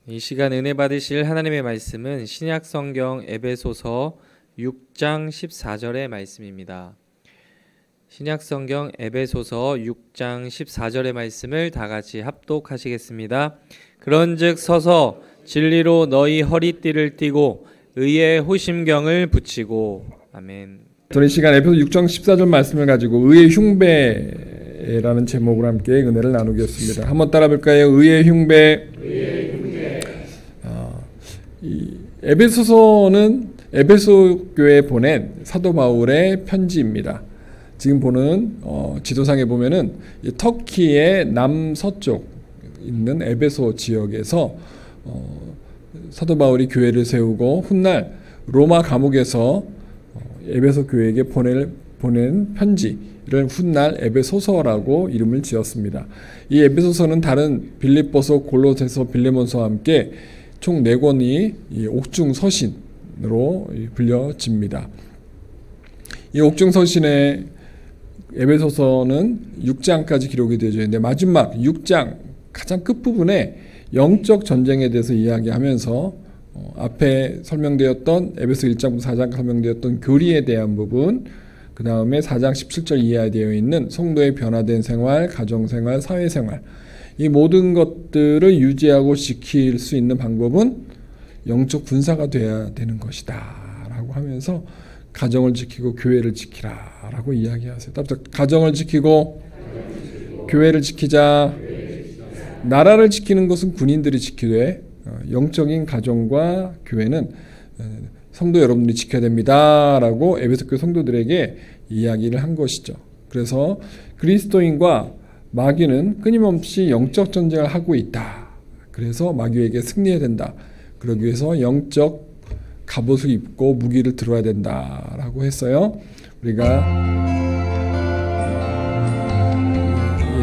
이 시간 은혜 받으실 하나님의 말씀은 신약 성경 에베소서 6장 14절의 말씀입니다. 신약 성경 에베소서 6장 14절의 말씀을 다 같이 합독하시겠습니다. 그런즉 서서 진리로 너희 허리띠를 띠고 의의 호심경을 붙이고. 아멘. 저는 이 시간 에베소 6장 14절 말씀을 가지고 의의 흉배라는 제목으로 함께 은혜를 나누겠습니다. 한번 따라 볼까요? 의의 흉배. 이 에베소서는 에베소 교회에 보낸 사도 바울의 편지입니다. 지금 보는 지도상에 보면은 이 터키의 남서쪽 있는 에베소 지역에서 사도 바울이 교회를 세우고 훗날 로마 감옥에서 에베소 교회에게 보낸 편지를 훗날 에베소서라고 이름을 지었습니다. 이 에베소서는 다른 빌립보서, 골로새서, 빌레몬서와 함께 총 4권이 옥중서신으로 불려집니다. 이 옥중서신의 에베소서는 6장까지 기록이 되어 있는데 마지막 6장 가장 끝부분에 영적 전쟁에 대해서 이야기하면서 앞에 설명되었던 에베소 1장부터 4장 설명되었던 교리에 대한 부분, 그 다음에 4장 17절 이하에 되어 있는 성도의 변화된 생활, 가정생활, 사회생활, 이 모든 것들을 유지하고 지킬 수 있는 방법은 영적 군사가 돼야 되는 것이다 라고 하면서 가정을 지키고 교회를 지키라 라고 이야기하세요. 따라서 가정을 지키고 교회를 지키자. 나라를 지키는 것은 군인들이 지키되 영적인 가정과 교회는 성도 여러분들이 지켜야 됩니다 라고 에베소 교회 성도들에게 이야기를 한 것이죠. 그래서 그리스도인과 마귀는 끊임없이 영적 전쟁을 하고 있다. 그래서 마귀에게 승리해야 된다. 그러기 위해서 영적 갑옷을 입고 무기를 들어야 된다라고 했어요. 우리가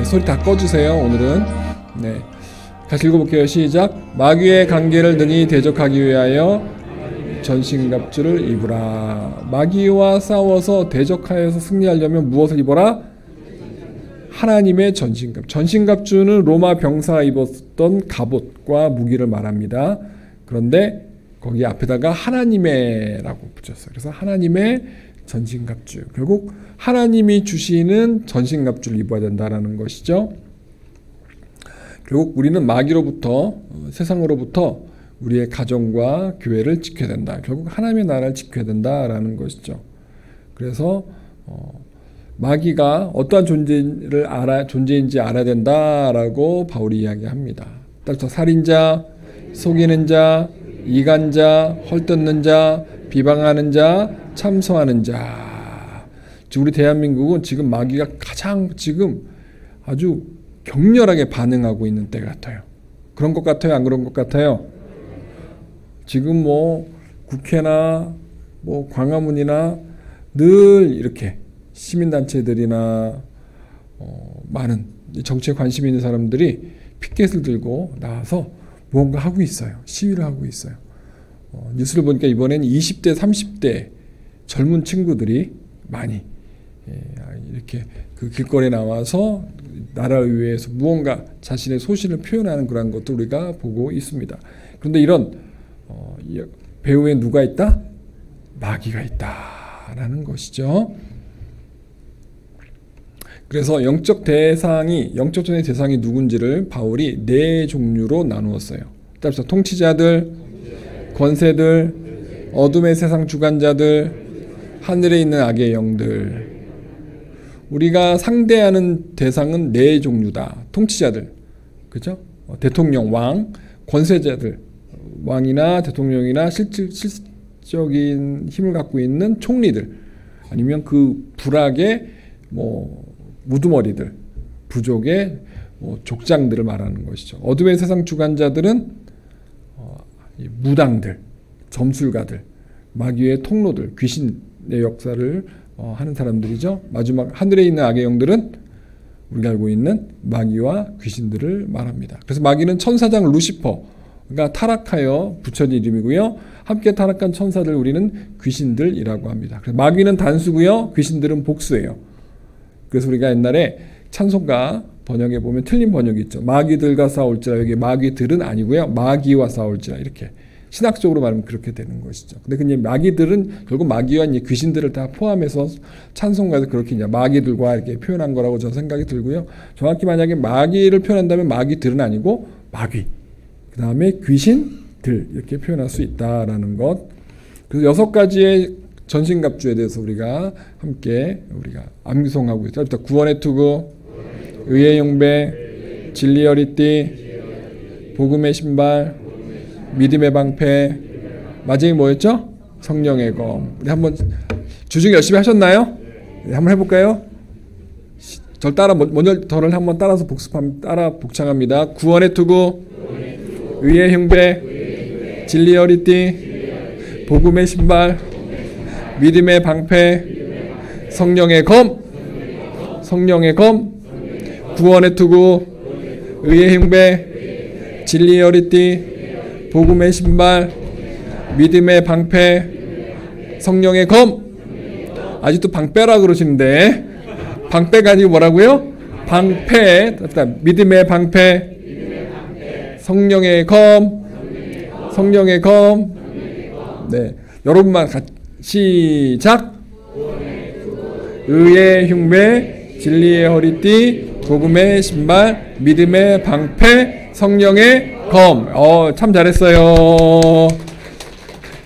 소리 다 꺼주세요. 오늘은 같이 읽어볼게요. 시작. 마귀의 관계를 능히 대적하기 위하여 전신갑주를 입으라. 마귀와 싸워서 대적하여서 승리하려면 무엇을 입어라? 하나님의 전신갑. 전신갑주는 로마 병사가 입었던 갑옷과 무기를 말합니다. 그런데 거기 앞에다가 하나님의라고 붙였어요. 그래서 하나님의 전신갑주. 결국 하나님이 주시는 전신갑주를 입어야 된다는 것이죠. 결국 우리는 마귀로부터, 세상으로부터 우리의 가정과 교회를 지켜야 된다. 결국 하나님의 나라를 지켜야 된다라는 것이죠. 그래서 마귀가 어떠한 존재인지 알아야 된다라고 바울이 이야기합니다. 따라서 살인자, 속이는 자, 이간자, 헐뜯는 자, 비방하는 자, 참소하는 자. 우리 대한민국은 지금 마귀가 가장 지금 아주 격렬하게 반응하고 있는 때 같아요. 그런 것 같아요? 안 그런 것 같아요? 지금 국회나 광화문이나 늘 이렇게 시민단체들이나 많은 정치에 관심 있는 사람들이 피켓을 들고 나와서 무언가 하고 있어요. 시위를 하고 있어요. 뉴스를 보니까 이번엔 20대, 30대 젊은 친구들이 많이 이렇게 그 길거리에 나와서 나라를 위해서 무언가 자신의 소신을 표현하는 그런 것도 우리가 보고 있습니다. 그런데 이런 배후에 누가 있다? 마귀가 있다라는 것이죠. 그래서 영적 전의 대상이 누군지를 바울이 4종류로 나누었어요. 따라서 통치자들, 권세들, 어둠의 세상 주관자들, 하늘에 있는 악의 영들. 우리가 상대하는 대상은 4종류다. 통치자들, 그죠? 대통령, 왕, 권세자들, 왕이나 대통령이나 실질적인 힘을 갖고 있는 총리들, 아니면 그 불악의 무두머리들, 부족의 족장들을 말하는 것이죠. 어둠의 세상 주관자들은 무당들, 점술가들, 마귀의 통로들, 귀신의 역사를 하는 사람들이죠. 마지막 하늘에 있는 악의 영들은 우리가 알고 있는 마귀와 귀신들을 말합니다. 그래서 마귀는 천사장 루시퍼가 타락하여 붙여진 이름이고요. 함께 타락한 천사들 우리는 귀신들이라고 합니다. 그래서 마귀는 단수고요. 귀신들은 복수예요. 그래서 우리가 옛날에 찬송가 번역에 보면 틀린 번역이 있죠. 마귀들과 싸울지라. 여기 마귀들은 아니고요. 마귀와 싸울지라. 이렇게 신학적으로 말하면 그렇게 되는 것이죠. 근데 그냥 마귀들은 결국 마귀와 이제 귀신들을 다 포함해서 찬송가에서 그렇게 이제 마귀들과 이렇게 표현한 거라고 저는 생각이 들고요. 정확히 만약에 마귀를 표현한다면 마귀들은 아니고 마귀, 그 다음에 귀신들 이렇게 표현할 수 있다라는 것. 그래서 6가지의 전신갑주에 대해서 우리가 함께 우리가 암송하고 있다. 일단 구원의 투구, 의의 용배, 진리의 허리띠, 복음의 신발, 믿음의 방패, 마지막에 뭐였죠? 성령의 검. 우리 한번 주중 열심히 하셨나요? 네, 한번 해볼까요? 절 따라 먼저 저를 한번 따라서 따라 복창합니다. 구원의 투구, 의의 흉배, 진리의 허리띠, 복음의 신발, 믿음의 방패, 성령의 검, 성령의 검, 구원의 투구, 의의 흉배, 진리의 허리띠, 복음의 신발, 믿음의 방패, 성령의 검. 아직도 방패라 그러시는데 방패가 아니고 뭐라고요? 방패. 믿음의 방패, 성령의 검, 성령의 검. 네, 여러분만 같이 시작. 의의 흉배, 진리의 허리띠, 복음의 신발, 믿음의 방패, 성령의 검. 참 잘했어요.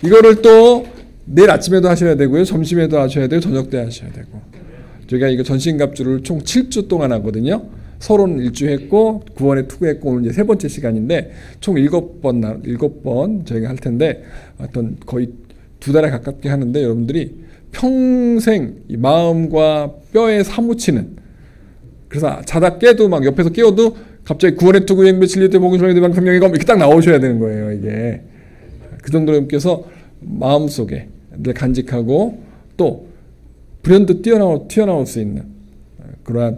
이거를 또 내일 아침에도 하셔야 되고요. 점심에도 하셔야 되고 저녁 때 하셔야 되고. 저희가 이거 전신갑주를 총 7주 동안 하거든요. 서론 1주 했고 구원에 투구했고 오늘 이제 3번째 시간인데 총 7번 저희가 할 텐데 어떤 거의 2달에 가깝게 하는데 여러분들이 평생 이 마음과 뼈에 사무치는, 그래서 자다 깨도 막 옆에서 깨워도 갑자기 구원의 투구 행배 진리의 복음 성령의 대방 성령의 검 이렇게 딱 나오셔야 되는 거예요. 이게 그 정도로 여러분께서 마음속에 늘 간직하고 또 불현듯 튀어나올 수 있는 그러한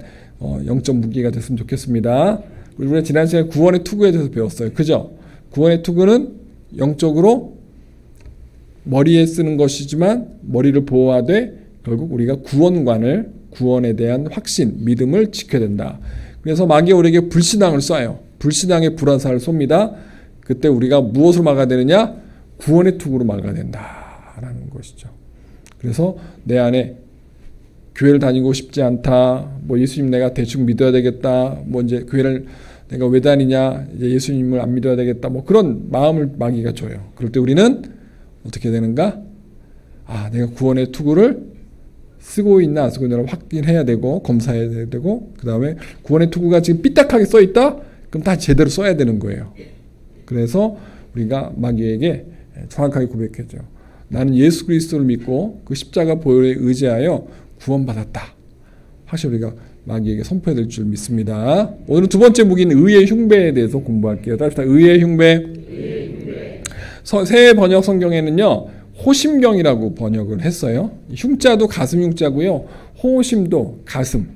영적 무기가 됐으면 좋겠습니다. 우리가 지난 시간에 구원의 투구에 대해서 배웠어요. 그죠? 구원의 투구는 영적으로 머리에 쓰는 것이지만 머리를 보호하되 결국 우리가 구원에 대한 확신, 믿음을 지켜야 된다. 그래서 마귀가 우리에게 불신앙을 쏴요. 불신앙의 불화살을 쏩니다. 그때 우리가 무엇으로 막아야 되느냐? 구원의 투구로 막아야 된다라는 것이죠. 그래서 내 안에 교회를 다니고 싶지 않다. 뭐 예수님 내가 대충 믿어야 되겠다. 뭐 이제 교회를 내가 왜 다니냐? 이제 예수님을 안 믿어야 되겠다. 뭐 그런 마음을 마귀가 줘요. 그럴 때 우리는 어떻게 되는가? 내가 구원의 투구를 쓰고 있나 안 쓰고 있나를 확인해야 되고 검사해야 되고, 그 다음에 구원의 투구가 지금 삐딱하게 써 있다? 그럼 다 제대로 써야 되는 거예요. 그래서 우리가 마귀에게 정확하게 고백했죠. 나는 예수 그리스도를 믿고 그 십자가 보혈에 의지하여 구원받았다. 확실히 우리가 마귀에게 선포해야 될 줄 믿습니다. 오늘은 2번째 무기는 의의 흉배에 대해서 공부할게요. 다시 의의 흉배. 새 번역 성경에는요 호심경이라고 번역을 했어요. 흉자도 가슴 흉자고요. 호심도 가슴을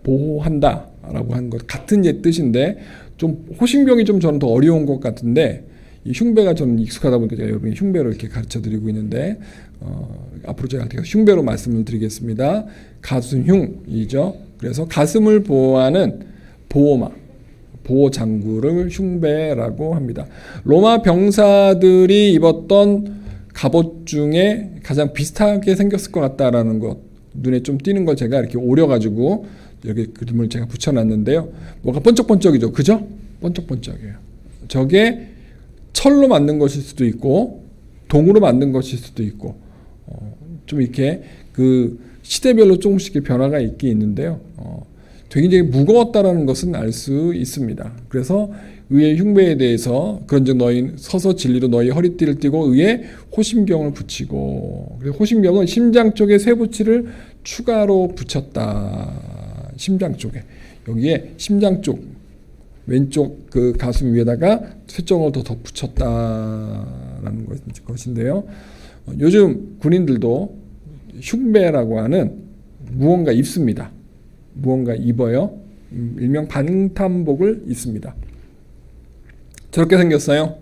보호한다라고 하는 것 같은 뜻인데 좀 호심경이 좀 저는 더 어려운 것 같은데 이 흉배가 저는 익숙하다 보니까 제가 여러분이 흉배로 이렇게 가르쳐 드리고 있는데 앞으로 제가 흉배로 말씀을 드리겠습니다. 가슴흉이죠. 그래서 가슴을 보호하는 보호 장구를 흉배라고 합니다. 로마 병사들이 입었던 갑옷 중에 가장 비슷하게 생겼을 것 같다라는 것, 눈에 좀 띄는 걸 제가 이렇게 오려가지고 여기 그림을 제가 붙여놨는데요. 뭐가 번쩍번쩍이죠, 그죠? 번쩍번쩍이에요. 저게 철로 만든 것일 수도 있고 동으로 만든 것일 수도 있고 좀 이렇게 그 시대별로 조금씩 변화가 있긴 있는데요. 굉장히 무거웠다라는 것은 알 수 있습니다. 그래서 의의 흉배에 대해서 그런즉 너희 서서 진리로 너희 허리띠를 띠고 의의 호심경을 붙이고, 그래서 호심경은 심장 쪽에 쇠붙이를 추가로 붙였다. 심장 쪽에 여기에 심장 쪽 왼쪽 그 가슴 위에다가 쇠정을 더 붙였다라는 것인데요. 요즘 군인들도 흉배라고 하는 무언가 입습니다. 무언가 입어요. 일명 방탄복을 입습니다. 저렇게 생겼어요.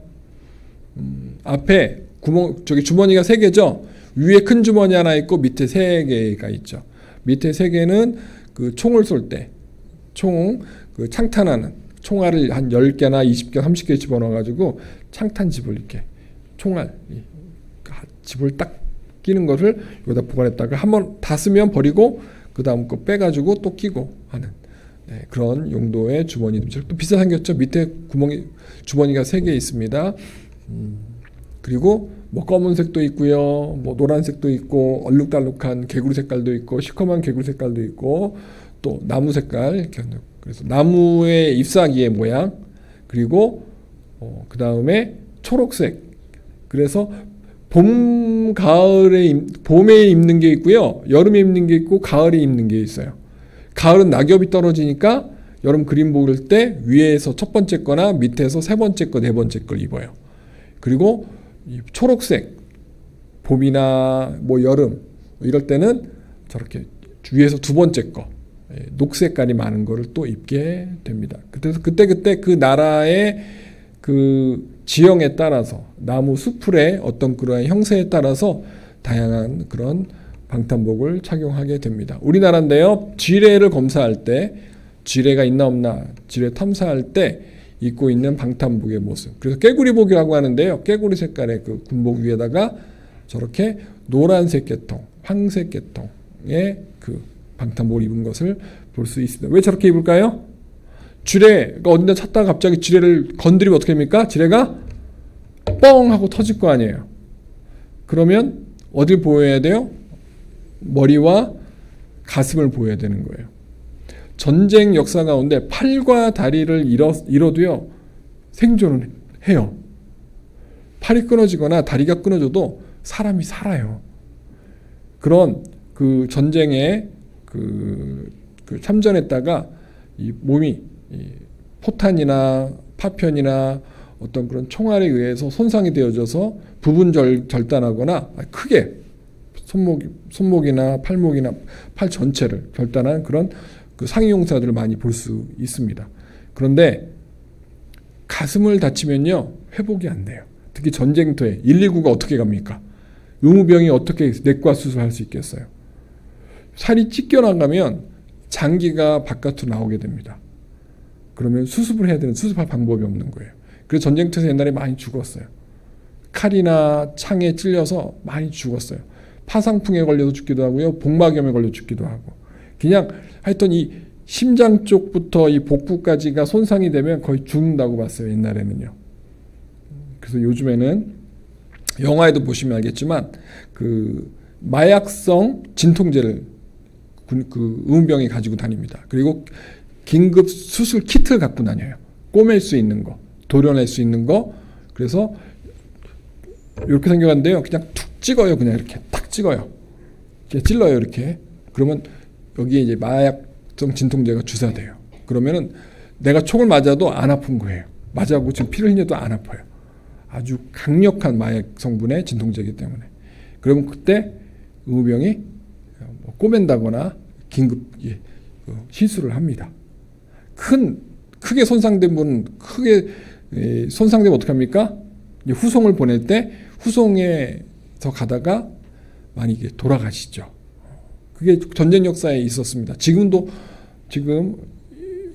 앞에 구멍, 저기 주머니가 3개죠. 위에 큰 주머니 하나 있고 밑에 3개가 있죠. 밑에 3개는 그 총을 쏠 때 그 창탄하는 총알을 한 10개나 20개, 30개 집어넣어가지고 창탄집을 이렇게 총알 집을 딱 끼는 것을 여기다 보관했다가 한번 다 쓰면 버리고 그 다음 거 빼가지고 또 끼고 하는 그런 용도의 주머니들. 또 비싸 생겼죠. 밑에 주머니가 3개 있습니다. 그리고 뭐 검은색도 있고요, 뭐 노란색도 있고 얼룩달룩한 개구리 색깔도 있고 시커먼 개구리 색깔도 있고 또 나무 색깔. 그래서 나무의 잎사귀의 모양, 그리고 그 다음에 초록색. 그래서 봄에 입는 게 있고요, 여름에 입는 게 있고 가을에 입는 게 있어요. 가을은 낙엽이 떨어지니까 여름 그림 볼 때 위에서 첫 번째 거나 밑에서 세 번째 거, 네 번째 걸 입어요. 그리고 이 초록색, 봄이나 뭐 여름 이럴 때는 저렇게 위에서 두 번째 거, 녹색깔이 많은 거를 또 입게 됩니다. 그래서 그때 그 나라의 그 지형에 따라서 나무 수풀의 어떤 그러한 형세에 따라서 다양한 그런 방탄복을 착용하게 됩니다. 우리나라인데요, 지뢰를 검사할 때, 지뢰가 있나 없나 지뢰 탐사할 때 입고 있는 방탄복의 모습. 그래서 깨구리복이라고 하는데요, 깨구리 색깔의 그 군복 위에다가 저렇게 노란색 계통, 황색 계통의 그 방탄복을 입은 것을 볼 수 있습니다. 왜 저렇게 입을까요? 지뢰가 어딘가 찾다가 갑자기 지뢰를 건드리면 어떻게 됩니까? 지뢰가 뻥 하고 터질 거 아니에요. 그러면 어딜 보여야 돼요? 머리와 가슴을 보여야 되는 거예요. 전쟁 역사 가운데 팔과 다리를 잃어도요, 생존을 해요. 팔이 끊어지거나 다리가 끊어져도 사람이 살아요. 그런 그 전쟁에 그 참전했다가 이 몸이 포탄이나 파편이나 어떤 그런 총알에 의해서 손상이 되어져서 부분 절단하거나 크게 손목이나 팔목이나 팔 전체를 절단한 그런 그 상위용사들을 많이 볼 수 있습니다. 그런데 가슴을 다치면요, 회복이 안 돼요. 특히 전쟁터에 119가 어떻게 갑니까? 의무병이 어떻게 내과 수술할 수 있겠어요? 살이 찢겨나가면 장기가 바깥으로 나오게 됩니다. 그러면 수습을 해야 되는, 수습할 방법이 없는 거예요. 그래서 전쟁터에서 옛날에 많이 죽었어요. 칼이나 창에 찔려서 많이 죽었어요. 파상풍에 걸려서 죽기도 하고요, 복막염에 걸려 죽기도 하고. 그냥 하여튼 이 심장 쪽부터 이 복부까지가 손상이 되면 거의 죽는다고 봤어요, 옛날에는요. 그래서 요즘에는 영화에도 보시면 알겠지만 그 마약성 진통제를 그 의문병이 가지고 다닙니다. 그리고 긴급 수술 키트를 갖고 다녀요. 꼬맬 수 있는 거, 도려낼 수 있는 거. 그래서 이렇게 생겨갔는데요, 그냥 툭 찍어요. 그냥 이렇게 딱 찍어요. 이렇게 찔러요, 이렇게. 그러면 여기에 이제 마약성 진통제가 주사돼요. 그러면은 내가 총을 맞아도 안 아픈 거예요. 맞아고 지금 피를 흘려도 안 아파요. 아주 강력한 마약 성분의 진통제이기 때문에. 그러면 그때 의무병이 꼬맨다거나 긴급 시술을 합니다. 크게 손상된 분은 크게 손상되면 어떻게 합니까? 후송을 보낼 때 후송에서 가다가 많이 돌아가시죠. 그게 전쟁 역사에 있었습니다. 지금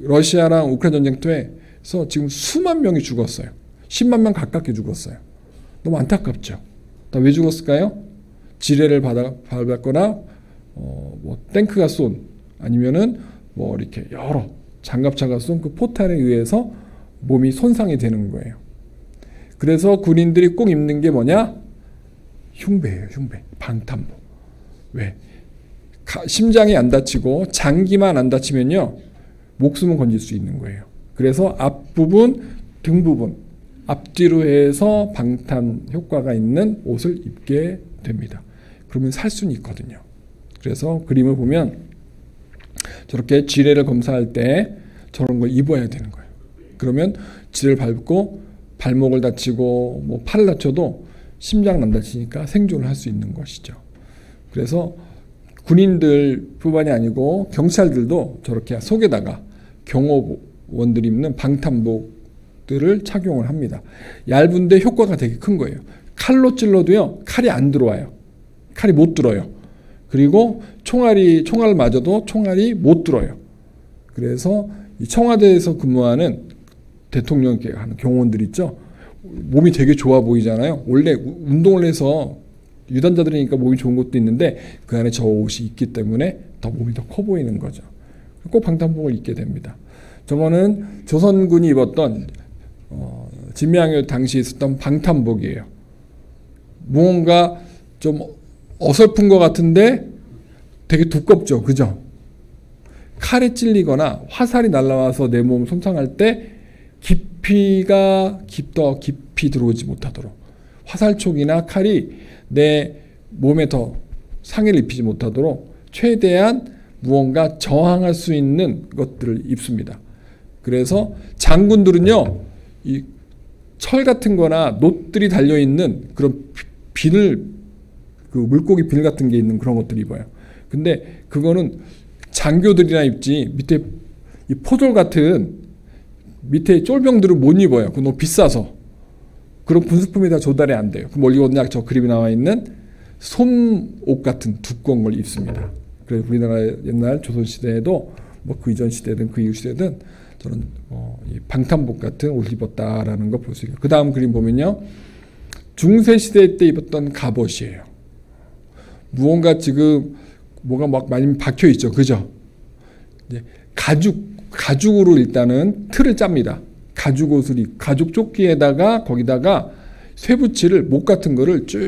러시아랑 우크라이나 전쟁터에서 지금 수만 명이 죽었어요. 10만 명 가깝게 죽었어요. 너무 안타깝죠. 왜 죽었을까요? 지뢰를 밟았거나 뭐 탱크가 쏜, 아니면은 뭐 이렇게 여러 장갑차가 쏜 그 포탄에 의해서 몸이 손상이 되는 거예요. 그래서 군인들이 꼭 입는 게 뭐냐? 흉배예요, 흉배. 방탄복. 왜? 심장이 안 다치고 장기만 안 다치면요, 목숨은 건질 수 있는 거예요. 그래서 앞부분, 등 부분, 앞뒤로 해서 방탄 효과가 있는 옷을 입게 됩니다. 그러면 살 수는 있거든요. 그래서 그림을 보면 저렇게 지뢰를 검사할 때 저런 걸 입어야 되는 거예요. 그러면 지뢰를 밟고 발목을 다치고 뭐 팔을 다쳐도 심장은 안 다치니까 생존을 할 수 있는 것이죠. 그래서 군인들뿐만이 아니고 경찰들도 저렇게 속에다가 경호원들이 입는 방탄복들을 착용을 합니다. 얇은데 효과가 되게 큰 거예요. 칼로 찔러도요, 칼이 안 들어와요. 칼이 못 들어요. 그리고 총알을 맞아도 총알이 못 들어요. 그래서 이 청와대에서 근무하는 대통령 하는 경호원들 있죠. 몸이 되게 좋아 보이잖아요. 원래 운동을 해서 유단자들이니까 몸이 좋은 것도 있는데 그 안에 저 옷이 있기 때문에 더 몸이 더 커 보이는 거죠. 꼭 방탄복을 입게 됩니다. 저거는 조선군이 입었던 진명효 당시 있었던 방탄복이에요. 무언가 좀 어설픈 것 같은데 되게 두껍죠, 그죠? 칼에 찔리거나 화살이 날아와서 내 몸을 손상할 때 깊이가 더 깊이 들어오지 못하도록, 화살촉이나 칼이 내 몸에 더 상해를 입히지 못하도록 최대한 무언가 저항할 수 있는 것들을 입습니다. 그래서 장군들은요, 이 철 같은 거나 놋들이 달려있는 그런 비늘, 그 물고기 비늘 같은 게 있는 그런 것들을 입어요. 근데 그거는 장교들이나 입지, 밑에 이 포졸 같은 밑에 쫄병들은 못 입어요. 그거 너무 비싸서. 그런 군수품이 다 조달이 안 돼요. 그럼 어디냐, 저 그림이 나와 있는 솜옷 같은 두꺼운 걸 입습니다. 그래서 우리나라 옛날 조선시대에도 뭐 그 이전 시대든 그 이후 시대든 저는 이 방탄복 같은 옷을 입었다라는 거 볼 수 있어요. 그 다음 그림 보면요, 중세시대 때 입었던 갑옷이에요. 무언가 지금 뭐가 막 많이 박혀 있죠, 그죠? 가죽으로 일단은 틀을 짭니다. 가죽 옷을 가죽 조끼에다가 거기다가 쇠붙이를 목 같은 거를 쭉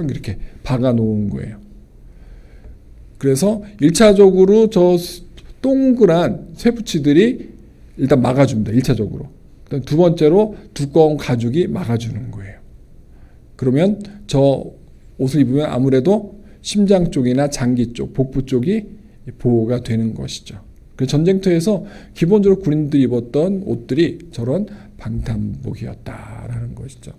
이렇게 박아 놓은 거예요. 그래서 1차적으로 저 동그란 쇠붙이들이 일단 막아줍니다. 1차적으로. 두 번째로 두꺼운 가죽이 막아주는 거예요. 그러면 저 옷을 입으면 아무래도 심장 쪽이나 장기 쪽, 복부 쪽이 보호가 되는 것이죠. 그래서 전쟁터에서 기본적으로 군인들이 입었던 옷들이 저런 방탄복이었다라는 것이죠.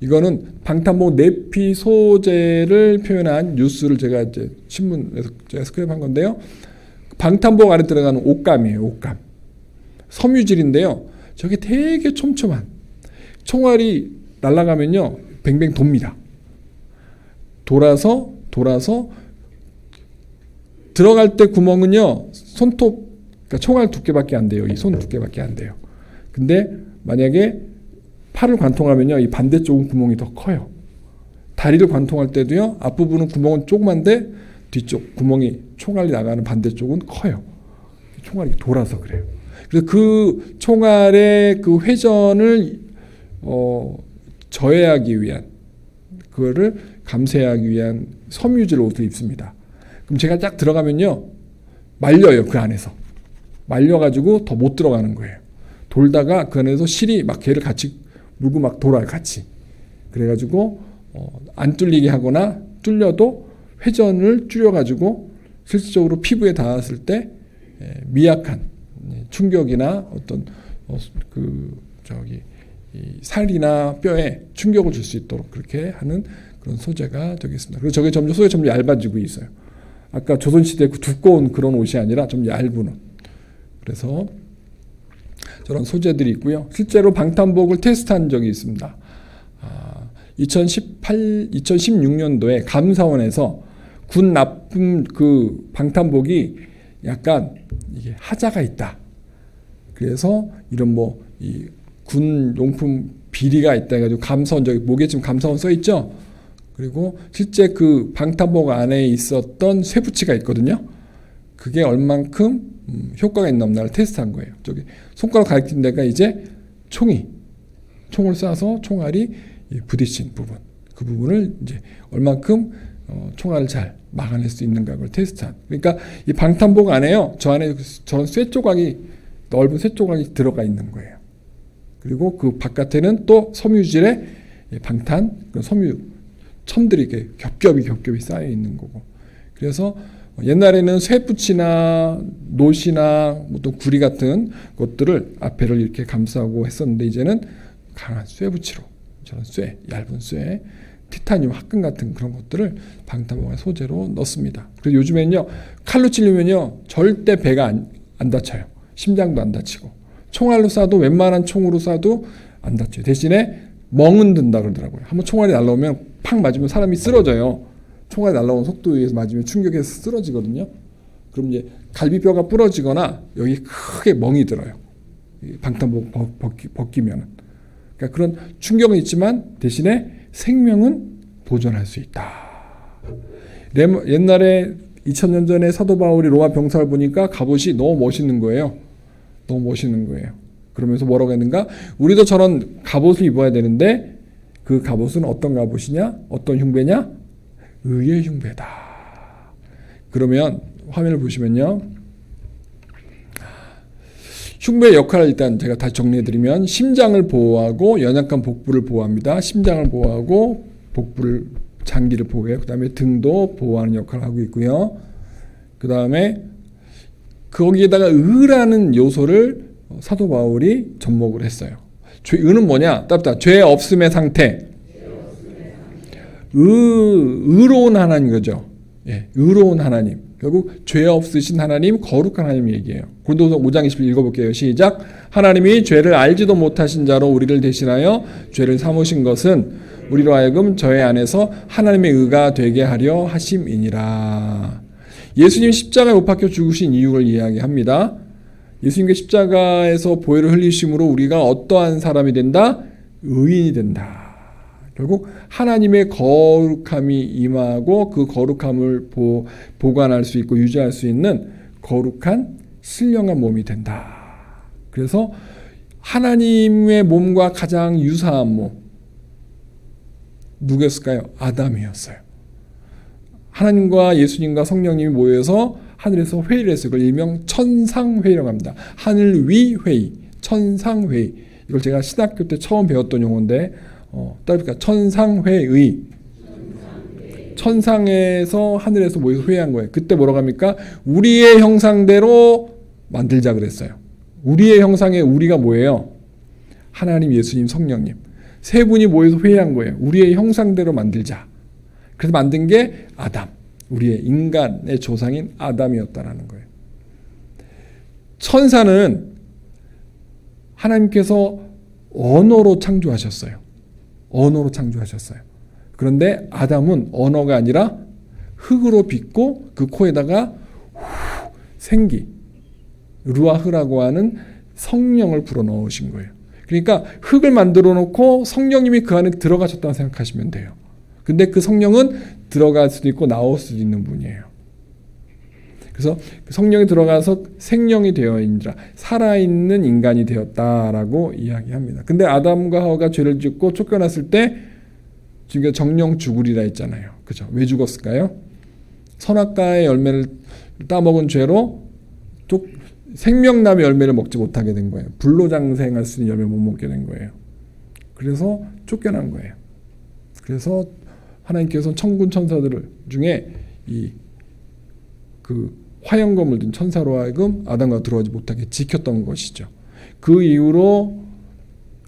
이거는 방탄복 내피 소재를 표현한 뉴스를 제가 이제 신문에서 제가 스크랩한 건데요. 방탄복 안에 들어가는 옷감이에요. 옷감. 섬유질인데요. 저게 되게 촘촘한, 총알이 날아가면요 뱅뱅 돕니다. 돌아서 들어갈 때 구멍은요 손톱, 그러니까 총알 두께밖에 안 돼요. 이 손 두께밖에 안 돼요. 근데 만약에 팔을 관통하면요 이 반대쪽은 구멍이 더 커요. 다리를 관통할 때도요 앞부분은 구멍은 조그만데 뒤쪽 구멍이, 총알이 나가는 반대쪽은 커요. 총알이 돌아서 그래요. 그래서 그 총알의 그 회전을 저해하기 위한, 그거를 감쇄하기 위한 섬유질 옷을 입습니다. 그럼 제가 딱 들어가면요 말려요. 그 안에서 말려가지고 더 못 들어가는 거예요. 돌다가 그 안에서 실이 막 걔를 같이 물고 막 돌아요, 같이. 그래가지고 안 뚫리게 하거나 뚫려도 회전을 줄여가지고 실질적으로 피부에 닿았을 때 미약한 충격이나 어떤 이 살이나 뼈에 충격을 줄 수 있도록 그렇게 하는 그런 소재가 되어 있습니다. 그리고 저게 소재 점점 얇아지고 있어요. 아까 조선시대 그 두꺼운 그런 옷이 아니라 좀 얇은 옷. 그래서 저런 소재들이 있고요. 실제로 방탄복을 테스트한 적이 있습니다. 2016년도에 감사원에서 군 납품 그 방탄복이 약간 이게 하자가 있다. 그래서 이런 뭐 이 군 용품 비리가 있다 해가지고 감사원, 저기 목에 지금 감사원 써 있죠. 그리고 실제 그 방탄복 안에 있었던 쇠붙이가 있거든요. 그게 얼만큼 효과가 있나 없나를 테스트한 거예요. 저기 손가락 가리킨 데가 이제 총을 쏴서 총알이 부딪힌 부분, 그 부분을 이제 얼만큼 총알을 잘 막아낼 수 있는가 그걸 테스트한. 그러니까 이 방탄복 안에요, 저 안에 저런 쇠 조각이, 넓은 쇠 조각이 들어가 있는 거예요. 그리고 그 바깥에는 또 섬유질의 방탄, 섬유 첨들이 이렇게 겹겹이 쌓여 있는 거고. 그래서 옛날에는 쇠붙이나 놋이나 또 구리 같은 것들을 앞에를 이렇게 감싸고 했었는데, 이제는 강한 쇠붙이로, 저런 얇은 쇠, 티타늄 합금 같은 그런 것들을 방탄복의 소재로 넣습니다. 그래서 요즘에는요 칼로 찔리면요 절대 배가 안 다쳐요. 심장도 안 다치고, 총알로 쏴도, 웬만한 총으로 쏴도 안 다쳐요. 대신에 멍은 든다 그러더라고요. 한번 총알이 날라오면 팍 맞으면 사람이 쓰러져요. 총알이 날라오는 속도에 의해서 맞으면 충격해서 쓰러지거든요. 그럼 이제 갈비뼈가 부러지거나 여기 크게 멍이 들어요. 방탄복 벗기면은. 그러니까 그런 충격은 있지만 대신에 생명은 보존할 수 있다. 옛날에 2000년 전에 사도 바울이 로마 병사를 보니까 갑옷이 너무 멋있는 거예요. 너무 멋있는 거예요. 그러면서 뭐라고 했는가? 우리도 저런 갑옷을 입어야 되는데 그 갑옷은 어떤 갑옷이냐? 어떤 흉배냐? 의의 흉배다. 그러면 화면을 보시면요. 흉배의 역할을 일단 제가 다시 정리해드리면 심장을 보호하고 연약한 복부를 보호합니다. 심장을 보호하고 복부를 장기를 보호해요. 그 다음에 등도 보호하는 역할을 하고 있고요. 그 다음에 거기에다가 의라는 요소를 사도 바울이 접목을 했어요. 의는 뭐냐? 답답. 죄 없음의 상태. 의로운 하나님 거죠. 예, 의로운 하나님. 결국 죄 없으신 하나님, 거룩한 하나님 얘기예요. 고린도서 5장 20절 읽어볼게요. 시작. 하나님이 죄를 알지도 못하신 자로 우리를 대신하여 죄를 삼으신 것은 우리로 하여금 저의 안에서 하나님의 의가 되게 하려 하심이니라. 예수님 십자가에 못 박혀 죽으신 이유를 이야기합니다. 예수님께 십자가에서 보혈을 흘리심으로 우리가 어떠한 사람이 된다? 의인이 된다. 결국 하나님의 거룩함이 임하고 그 거룩함을 보관할 수 있고 유지할 수 있는 거룩한 신령한 몸이 된다. 그래서 하나님의 몸과 가장 유사한 몸 누구였을까요? 아담이었어요. 하나님과 예수님과 성령님이 모여서 하늘에서 회의를 했어요. 그걸 일명 천상회의라고 합니다. 하늘 위 회의, 천상회의. 이걸 제가 신학교 때 처음 배웠던 용어인데 그러니까 천상회의. 천상에서 하늘에서 모여서 회의한 거예요. 그때 뭐라고 합니까? 우리의 형상대로 만들자 그랬어요. 우리의 형상의 우리가 뭐예요? 하나님, 예수님, 성령님. 세 분이 모여서 회의한 거예요. 우리의 형상대로 만들자. 그래서 만든 게 아담. 우리의 인간의 조상인 아담이었다라는 거예요. 천사는 하나님께서 언어로 창조하셨어요. 언어로 창조하셨어요. 그런데 아담은 언어가 아니라 흙으로 빚고 그 코에다가 생기, 루아흐라고 하는 성령을 불어넣으신 거예요. 그러니까 흙을 만들어 놓고 성령님이 그 안에 들어가셨다고 생각하시면 돼요. 근데 그 성령은 들어갈 수도 있고 나올 수도 있는 분이에요. 그래서 성령이 들어가서 생명이 되어있느라 살아있는 인간이 되었다라고 이야기합니다. 근데 아담과 하와가 죄를 짓고 쫓겨났을 때 지금 정령 죽으리라 했잖아요. 그죠? 왜 죽었을까요? 선악과의 열매를 따먹은 죄로 또 생명나무의 열매를 먹지 못하게 된 거예요. 불로장생할 수 있는 열매를 못 먹게 된 거예요. 그래서 쫓겨난 거예요. 그래서 하나님께서 천군 천사들 중에 그 화영검을 든 천사로 하여금 아담과 들어오지 못하게 지켰던 것이죠. 그 이후로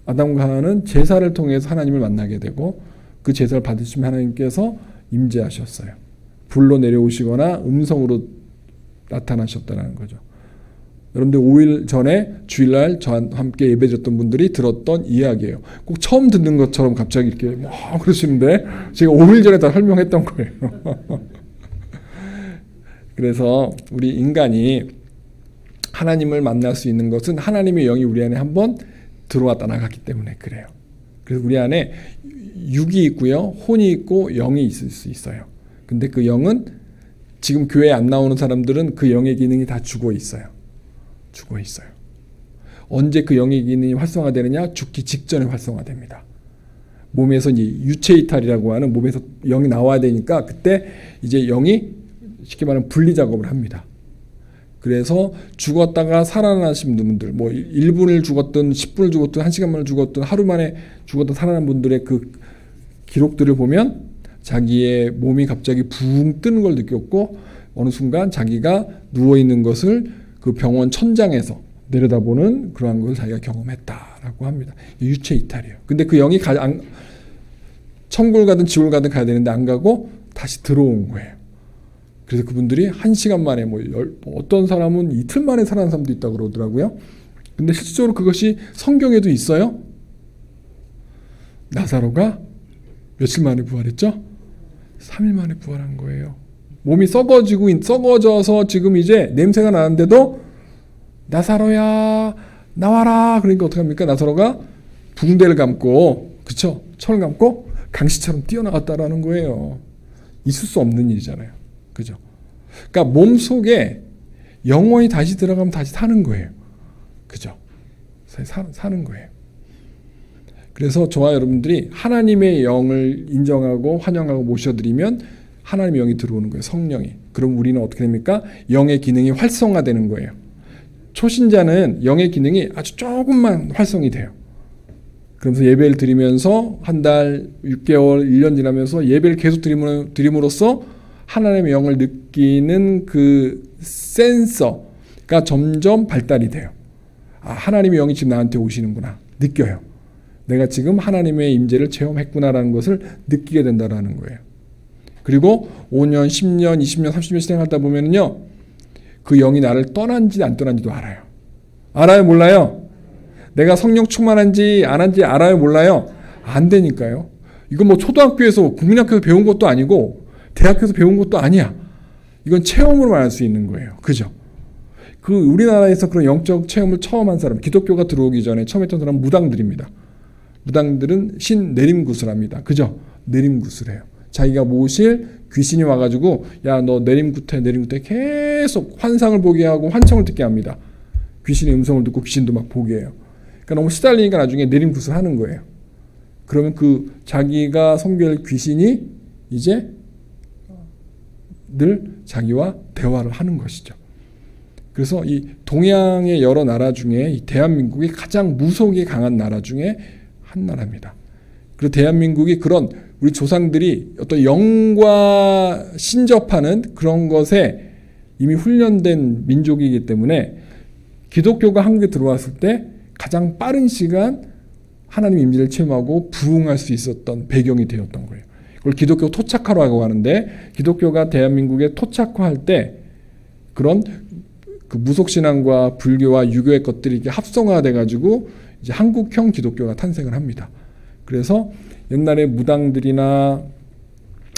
아담과 하와는 제사를 통해서 하나님을 만나게 되고 그 제사를 받으시면 하나님께서 임재하셨어요. 불로 내려오시거나 음성으로 나타나셨다는 거죠. 여러분들 5일 전에 주일날 저와 함께 예배드렸던 분들이 들었던 이야기예요. 꼭 처음 듣는 것처럼 갑자기 이렇게 그러시는데 제가 5일 전에 다 설명했던 거예요. 그래서 우리 인간이 하나님을 만날 수 있는 것은 하나님의 영이 우리 안에 한번 들어왔다 나갔기 때문에 그래요. 그래서 우리 안에 육이 있고요, 혼이 있고 영이 있을 수 있어요. 근데 그 영은 지금 교회에 안 나오는 사람들은 그 영의 기능이 다 죽어 있어요. 죽어 있어요. 언제 그 영의 기능이 활성화되느냐? 죽기 직전에 활성화됩니다. 몸에서 이제 유체 이탈이라고 하는 몸에서 영이 나와야 되니까 그때 이제 영이 쉽게 말하면 분리 작업을 합니다. 그래서 죽었다가 살아나신 분들, 뭐 1분을 죽었든 10분을 죽었든 1시간 만에 죽었든 하루 만에 죽었든 살아난 분들의 그 기록들을 보면 자기의 몸이 갑자기 붕 뜨는 걸 느꼈고 어느 순간 자기가 누워있는 것을 그 병원 천장에서 내려다보는 그러한 것을 자기가 경험했다라고 합니다. 유체 이탈이에요. 근데 그 영이 천국을 가든 지옥을 가든 가야 되는데 안 가고 다시 들어온 거예요. 그래서 그분들이 1시간 만에 어떤 사람은 이틀 만에 살아난 사람도 있다고 그러더라고요. 근데 실질적으로 그것이 성경에도 있어요. 나사로가 며칠 만에 부활했죠? 3일 만에 부활한 거예요. 몸이 썩어져서 지금 이제 냄새가 나는데도 나사로야 나와라. 그러니까 어떡합니까? 나사로가 붕대를 감고, 그쵸? 철을 감고 강시처럼 뛰어나갔다라는 거예요. 있을 수 없는 일이잖아요. 그죠? 그러니까 몸 속에 영혼이 다시 들어가면 다시 사는 거예요. 그죠? 사는 거예요. 그래서 저와 여러분들이 하나님의 영을 인정하고 환영하고 모셔드리면 하나님의 영이 들어오는 거예요. 성령이. 그럼 우리는 어떻게 됩니까? 영의 기능이 활성화되는 거예요. 초신자는 영의 기능이 아주 조금만 활성이 돼요. 그러면서 예배를 드리면서 한 달, 6개월, 1년 지나면서 예배를 계속 드림으로써 하나님의 영을 느끼는 그 센서가 점점 발달이 돼요. 아, 하나님의 영이 지금 나한테 오시는구나. 느껴요. 내가 지금 하나님의 임재를 체험했구나라는 것을 느끼게 된다라는 거예요. 그리고 5년, 10년, 20년, 30년 진행하다 보면은요, 그 영이 나를 떠난지 안 떠난지도 알아요. 알아요? 몰라요? 내가 성령 충만한지 안 한지 알아요? 몰라요? 안 되니까요. 이건 뭐 초등학교에서 국민학교에서 배운 것도 아니고 대학교에서 배운 것도 아니야. 이건 체험으로만 알 수 있는 거예요. 그죠? 그 우리나라에서 그런 영적 체험을 처음 한 사람, 기독교가 들어오기 전에 처음 했던 사람은 무당들입니다. 무당들은 신내림구슬합니다. 그죠? 내림구슬해요. 자기가 모실 귀신이 와가지고 야, 너 내림구태 계속 환상을 보게 하고 환청을 듣게 합니다. 귀신의 음성을 듣고 귀신도 막 보게 해요. 그러니까 너무 시달리니까 나중에 내림구슬 하는 거예요. 그러면 그 자기가 섬길 귀신이 이제 늘 자기와 대화를 하는 것이죠. 그래서 이 동양의 여러 나라 중에 이 대한민국이 가장 무속이 강한 나라 중에 한 나라입니다. 그리고 대한민국이 그런 우리 조상들이 어떤 영과 신접하는 그런 것에 이미 훈련된 민족이기 때문에 기독교가 한국에 들어왔을 때 가장 빠른 시간 하나님 임재를 체험하고 부흥할 수 있었던 배경이 되었던 거예요. 그걸 기독교 토착화라고 하는데, 기독교가 대한민국에 토착화할 때 그런 그 무속신앙과 불교와 유교의 것들이 이렇게 합성화돼 가지고 이제 한국형 기독교가 탄생을 합니다. 그래서 옛날에 무당들이나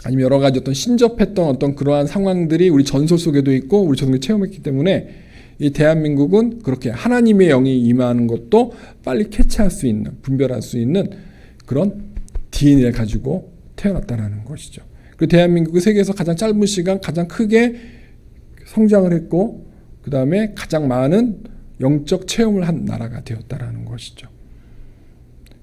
아니면 여러 가지 어떤 신접했던 어떤 그러한 상황들이 우리 전설 속에도 있고 우리 조상들이 체험했기 때문에 이 대한민국은 그렇게 하나님의 영이 임하는 것도 빨리 캐치할 수 있는, 분별할 수 있는 그런 DNA를 가지고 태어났다는 것이죠. 그리고 대한민국이 세계에서 가장 짧은 시간 가장 크게 성장을 했고 그 다음에 가장 많은 영적 체험을 한 나라가 되었다는 것이죠.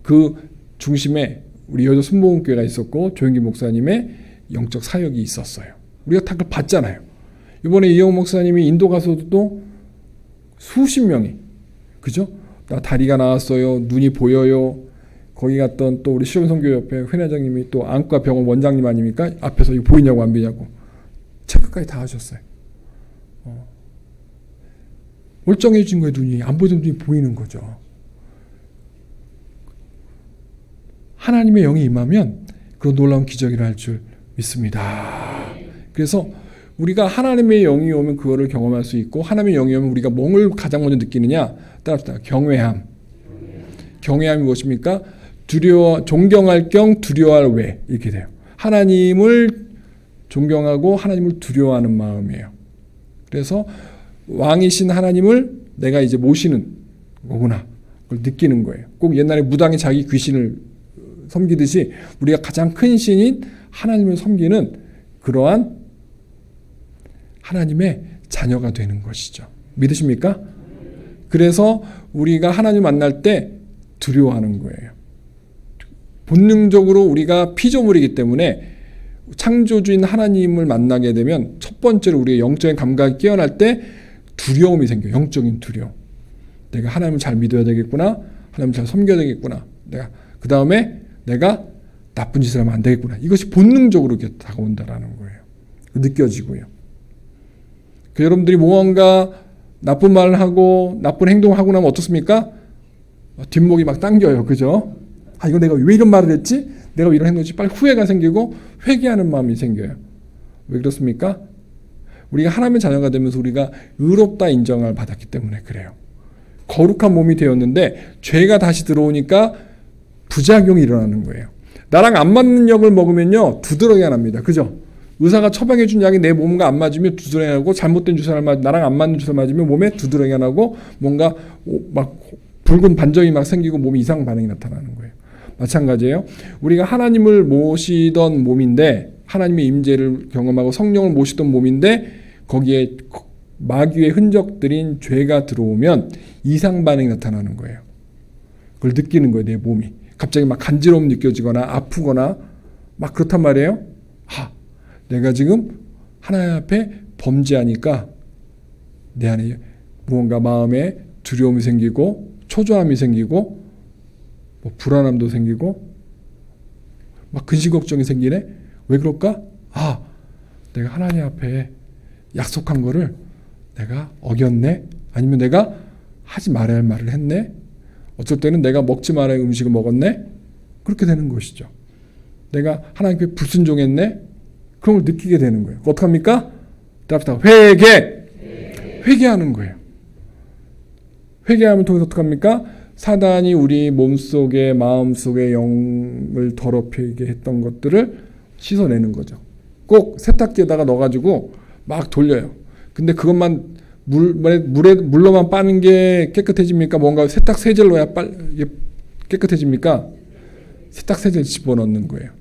그 중심에 우리 여의도 순복음교회가 있었고 조영기 목사님의 영적 사역이 있었어요. 우리가 다 그걸 봤잖아요. 이번에 이영호 목사님이 인도 가서도 수십 명이, 그죠? 나 다리가 나왔어요. 눈이 보여요. 거기 갔던 또 우리 시험선교협회 회장님이 또 안과 병원 원장님 아닙니까? 앞에서 이거 보이냐고 안 보이냐고 체크까지 다 하셨어요. 멀쩡해진 거예요. 눈이. 안 보이던 눈이 보이는 거죠. 하나님의 영이 임하면 그런 놀라운 기적이라 할 줄 믿습니다. 그래서 우리가 하나님의 영이 오면 그거를 경험할 수 있고, 하나님의 영이 오면 우리가 뭘 가장 먼저 느끼느냐? 따라합시다. 경외함. 경외함이 무엇입니까? 존경할 경, 두려워할 외. 이렇게 돼요. 하나님을 존경하고 하나님을 두려워하는 마음이에요. 그래서 왕이신 하나님을 내가 이제 모시는 거구나. 그걸 느끼는 거예요. 꼭 옛날에 무당이 자기 귀신을 섬기듯이 우리가 가장 큰 신인 하나님을 섬기는 그러한 하나님의 자녀가 되는 것이죠. 믿으십니까? 그래서 우리가 하나님 만날 때 두려워하는 거예요. 본능적으로 우리가 피조물이기 때문에 창조주인 하나님을 만나게 되면 첫 번째로 우리의 영적인 감각이 깨어날 때 두려움이 생겨요. 영적인 두려움. 내가 하나님을 잘 믿어야 되겠구나. 하나님을 잘 섬겨야 되겠구나. 그 다음에 내가 나쁜 짓을 하면 안 되겠구나. 이것이 본능적으로 이렇게 다가온다라는 거예요. 느껴지고요. 여러분들이 무언가 나쁜 말을 하고 나쁜 행동을 하고 나면 어떻습니까? 뒷목이 막 당겨요. 그죠? 아, 이거 내가 왜 이런 말을 했지? 내가 왜 이런 행동을 했지? 빨리 후회가 생기고 회개하는 마음이 생겨요. 왜 그렇습니까? 우리가 하나님의 자녀가 되면서 우리가 의롭다 인정을 받았기 때문에 그래요. 거룩한 몸이 되었는데 죄가 다시 들어오니까 부작용이 일어나는 거예요. 나랑 안 맞는 약을 먹으면요 두드러기가 납니다. 그죠? 의사가 처방해준 약이 내 몸과 안 맞으면 두드러기 나고 잘못된 주사를 나랑 안 맞는 주사를 맞으면 몸에 두드러기가 나고 뭔가 막 붉은 반점이 막 생기고 몸이 이상 반응이 나타나는 거예요. 마찬가지예요. 우리가 하나님을 모시던 몸인데 하나님의 임재를 경험하고 성령을 모시던 몸인데 거기에 마귀의 흔적들인 죄가 들어오면 이상 반응이 나타나는 거예요. 그걸 느끼는 거예요. 내 몸이. 갑자기 막 간지러움 느껴지거나 아프거나 막 그렇단 말이에요. 내가 지금 하나님 앞에 범죄하니까 내 안에 무언가 마음에 두려움이 생기고 초조함이 생기고 뭐 불안함도 생기고 막 근심 걱정이 생기네. 왜 그럴까? 내가 하나님 앞에 약속한 거를 내가 어겼네. 아니면 내가 하지 말아야 할 말을 했네. 어쩔 때는 내가 먹지 말아야 할 음식을 먹었네. 그렇게 되는 것이죠. 내가 하나님께 불순종했네. 그런 걸 느끼게 되는 거예요. 어떡합니까? 회개하는 거예요. 회개하면 통해서 어떡합니까? 사단이 우리 몸속에 마음속에 영을 더럽히게 했던 것들을 씻어내는 거죠. 꼭 세탁기에다가 넣어가지고 막 돌려요. 근데 그것만 물로만 빠는 게 깨끗해집니까? 뭔가 세탁 세제를 넣어야 이게 깨끗해집니까? 세탁 세제를 집어넣는 거예요.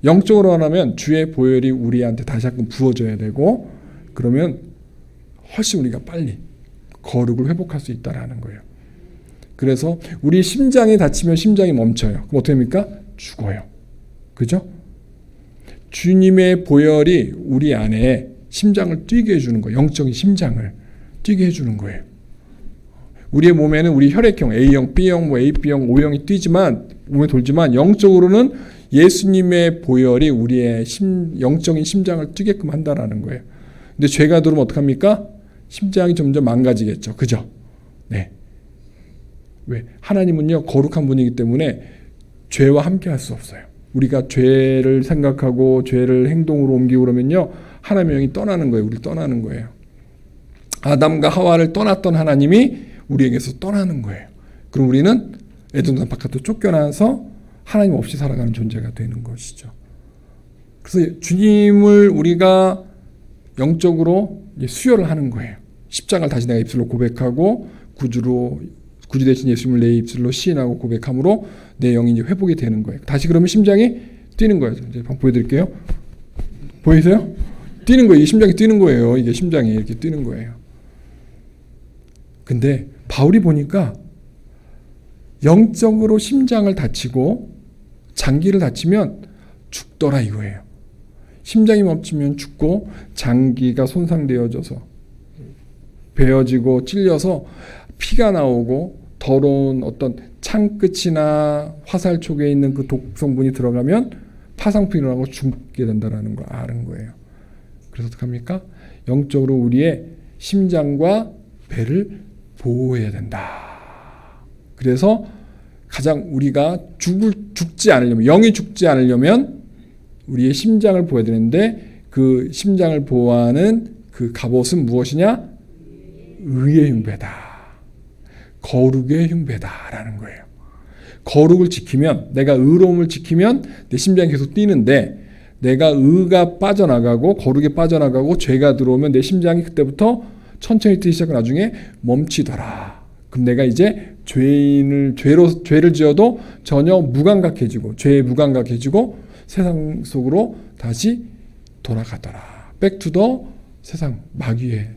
영적으로 하면 주의 보혈이 우리한테 다시 한번 부어져야 되고 그러면 훨씬 우리가 빨리 거룩을 회복할 수 있다라는 거예요. 그래서 우리 심장이 다치면 심장이 멈춰요. 그럼 어떻게 됩니까? 죽어요. 그죠? 주님의 보혈이 우리 안에 심장을 뛰게 해주는 거예요. 영적인 심장을 뛰게 해주는 거예요. 우리의 몸에는 우리 혈액형 A형, B형, 뭐 AB형, O형이 뛰지만 몸에 돌지만 영적으로는 예수님의 보혈이 우리의 영적인 심장을 뛰게끔 한다라는 거예요. 근데 죄가 들어오면 어떡합니까? 심장이 점점 망가지겠죠. 그죠? 네. 왜? 하나님은요, 거룩한 분이기 때문에 죄와 함께 할 수 없어요. 우리가 죄를 생각하고 죄를 행동으로 옮기고 그러면요, 하나님의 영이 떠나는 거예요. 우리를 떠나는 거예요. 아담과 하와를 떠났던 하나님이 우리에게서 떠나는 거예요. 그럼 우리는 에덴 동산 바깥으로 쫓겨나서 하나님 없이 살아가는 존재가 되는 것이죠. 그래서 주님을 우리가 영적으로 수혈을 하는 거예요. 십자가를 다시 내가 입술로 고백하고 구주 대신 예수님을 내 입술로 시인하고 고백함으로 내 영이 이제 회복이 되는 거예요. 다시 그러면 심장이 뛰는 거예요. 이제 한번 보여드릴게요. 보이세요? 뛰는 거예요. 이 심장이 뛰는 거예요. 이게 심장이 이렇게 뛰는 거예요. 근데 바울이 보니까 영적으로 심장을 다치고 장기를 다치면 죽더라 이거예요. 심장이 멈추면 죽고 장기가 손상되어져서 베어지고 찔려서 피가 나오고 더러운 어떤 창끝이나 화살촉에 있는 그 독성분이 들어가면 파상풍이 일어나고 죽게 된다는 걸 아는 거예요. 그래서 어떡합니까? 영적으로 우리의 심장과 배를 보호해야 된다. 그래서 가장 우리가 죽지 않으려면, 영이 죽지 않으려면 우리의 심장을 보호해야 되는데 그 심장을 보호하는 그 갑옷은 무엇이냐? 의의 흉배다. 거룩의 흉배다라는 거예요. 거룩을 지키면, 내가 의로움을 지키면 내 심장이 계속 뛰는데 내가 의가 빠져나가고 거룩이 빠져나가고 죄가 들어오면 내 심장이 그때부터 천천히 뛰기 시작하고 나중에 멈추더라. 그럼 내가 이제 죄를 지어도 전혀 무감각해지고 죄에 무감각해지고 세상 속으로 다시 돌아가더라. 백투더 세상, 마귀의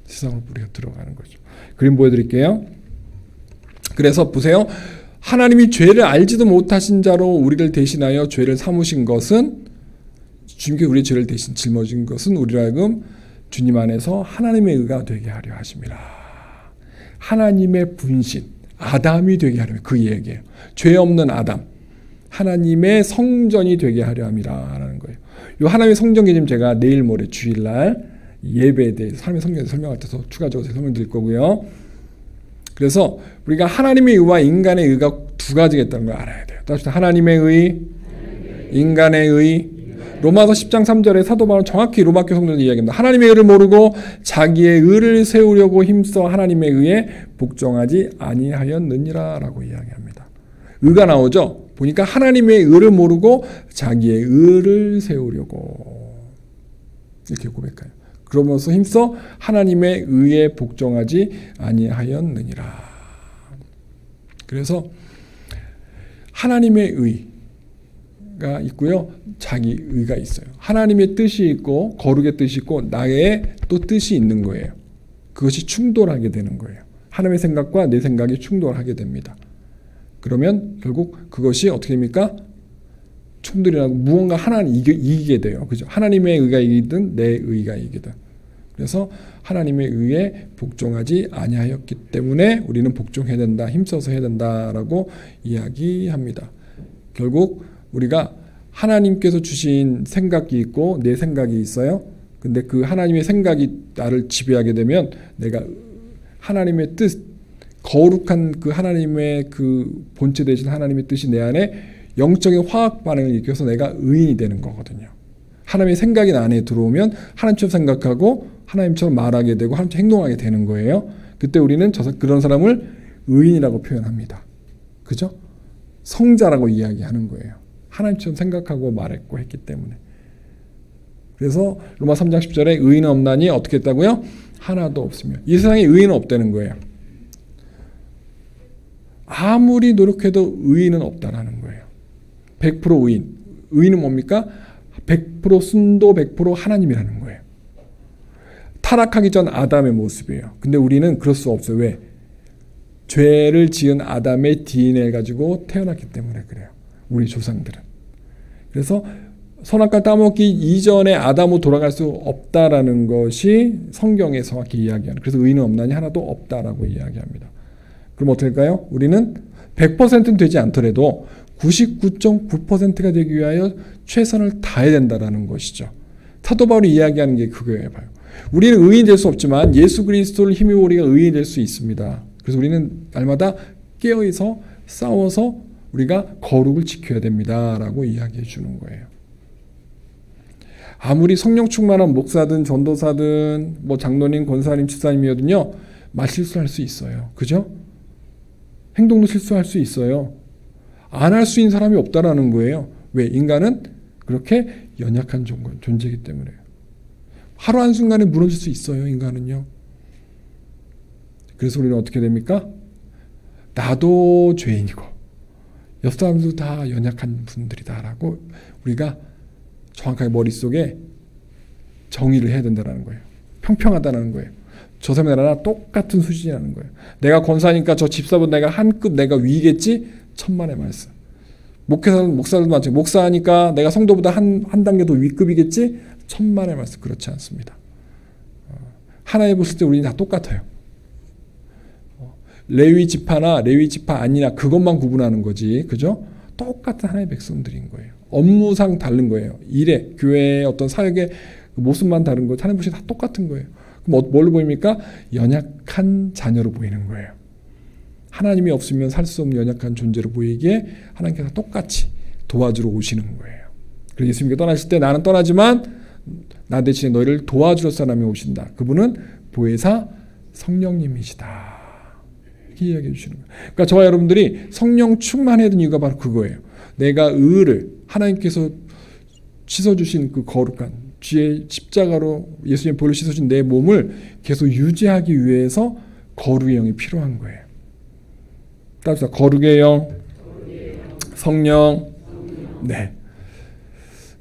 세상으로 우리가 들어가는 거죠. 그림 보여드릴게요. 그래서 보세요. 하나님이 죄를 알지도 못하신 자로 우리를 대신하여 죄를 삼으신 것은, 주님께 우리의 죄를 대신 짊어진 것은 우리로 하여금 주님 안에서 하나님의 의가 되게 하려 하심이라. 하나님의 분신, 아담이 되게 하려, 그 얘기예요. 죄 없는 아담, 하나님의 성전이 되게 하려 함이라 라는 거예요. 이 하나님의 성전 개념 제가 내일 모레 주일날 예배에 대해서 하나님의 성전에 설명할 때서 추가적으로 설명드릴 거고요. 그래서 우리가 하나님의 의와 인간의 의가 두 가지가 있다는 걸 알아야 돼요. 따라서 하나님의 의, 인간의 의. 로마서 10장 3절에 사도 바울은 정확히 로마교 성도들 이야기합니다. 하나님의 의를 모르고 자기의 의를 세우려고 힘써 하나님의 의에 복종하지 아니하였느니라 라고 이야기합니다. 의가 나오죠. 보니까 하나님의 의를 모르고 자기의 의를 세우려고. 이렇게 고백해요. 그러면서 힘써 하나님의 의에 복종하지 아니하였느니라. 그래서 하나님의 의가 있고요, 자기 의가 있어요. 하나님의 뜻이 있고 거룩의 뜻이 있고 나의 또 뜻이 있는 거예요. 그것이 충돌하게 되는 거예요. 하나님의 생각과 내 생각이 충돌하게 됩니다. 그러면 결국 그것이 어떻게 됩니까? 충돌이라고 무언가 하나는 이기게 돼요. 그죠? 하나님의 의가 이기든 내 의가 이기든. 그래서 하나님의 의에 복종하지 아니하였기 때문에 우리는 복종해야 된다, 힘써서 해야 된다라고 이야기합니다. 결국 우리가 하나님께서 주신 생각이 있고 내 생각이 있어요. 근데 그 하나님의 생각이 나를 지배하게 되면 내가 하나님의 뜻, 거룩한 그 하나님의 그 본체 되신 하나님의 뜻이 내 안에 영적인 화학 반응을 일으켜서 내가 의인이 되는 거거든요. 하나님의 생각이 나 안에 들어오면 하나님처럼 생각하고 하나님처럼 말하게 되고 하나님처럼 행동하게 되는 거예요. 그때 우리는 그런 사람을 의인이라고 표현합니다. 그죠? 성자라고 이야기하는 거예요. 하나님처럼 생각하고 말했고 했기 때문에. 그래서 로마 3장 10절에 의인은 없나니 어떻게 했다고요? 하나도 없으며. 이 세상에 의인은 없다는 거예요. 아무리 노력해도 의인은 없다라는 거예요. 100% 의인. 의인은 뭡니까? 100% 순도 100% 하나님이라는 거예요. 타락하기 전 아담의 모습이에요. 근데 우리는 그럴 수 없어요. 왜? 죄를 지은 아담의 DNA를 가지고 태어났기 때문에 그래요. 우리 조상들은. 그래서 선악과 따먹기 이전에 아담으로 돌아갈 수 없다라는 것이 성경에 정확히 이야기하는. 그래서 의인은 없나니 하나도 없다라고 이야기합니다. 그럼 어떻게 할까요? 우리는 100%는 되지 않더라도 99.9%가 되기 위하여 최선을 다해야 된다라는 것이죠. 사도 바울이 이야기하는 게 그거예요. 봐요. 우리는 의인 될 수 없지만 예수 그리스도를 힘입어 우리가 의인 될 수 있습니다. 그래서 우리는 날마다 깨어서 싸워서 우리가 거룩을 지켜야 됩니다라고 이야기해 주는 거예요. 아무리 성령 충만한 목사든 전도사든 뭐 장로님, 권사님, 집사님이어도요, 말실수할 수 있어요. 그죠? 행동도 실수할 수 있어요. 안 할 수 있는 사람이 없다라는 거예요. 왜? 인간은 그렇게 연약한 존재이기 때문에요. 하루 한순간에 무너질 수 있어요. 인간은요. 그래서 우리는 어떻게 됩니까? 나도 죄인이고 옆 사람도 다 연약한 분들이다라고 우리가 정확하게 머릿속에 정의를 해야 된다는 거예요. 평평하다는 거예요. 저 사람이 나랑 똑같은 수준이라는 거예요. 내가 권사니까 저 집사보다 내가 한 급 내가 위겠지? 천만의 말씀. 목사들도 마찬가지예요. 목사니까 내가 성도보다 한 단계 더 위급이겠지? 천만의 말씀. 그렇지 않습니다. 하나에 봤을 때 우리는 다 똑같아요. 레위 지파나 레위 지파 아니나 그것만 구분하는 거지. 그죠? 똑같은 하나의 백성들인 거예요. 업무상 다른 거예요. 일에, 교회의 어떤 사역의 모습만 다른 거예요. 하나님 보시기에 다 똑같은 거예요. 그럼 뭘로 보입니까? 연약한 자녀로 보이는 거예요. 하나님이 없으면 살 수 없는 연약한 존재로 보이기에 하나님께서 똑같이 도와주러 오시는 거예요. 그래서 예수님께 떠나실 때 나는 떠나지만 나 대신에 너희를 도와줄 사람이 오신다. 그분은 보혜사 성령님이시다. 이렇게 이야기해 주시는 거예요. 그러니까 저와 여러분들이 성령 충만해야 되는 이유가 바로 그거예요. 내가 의를 하나님께서 씻어주신 그 거룩한 주의 십자가로 예수님 보혈로 씻어준 내 몸을 계속 유지하기 위해서 거룩의 영이 필요한 거예요. 따라서 거룩의 영, 성령, 네.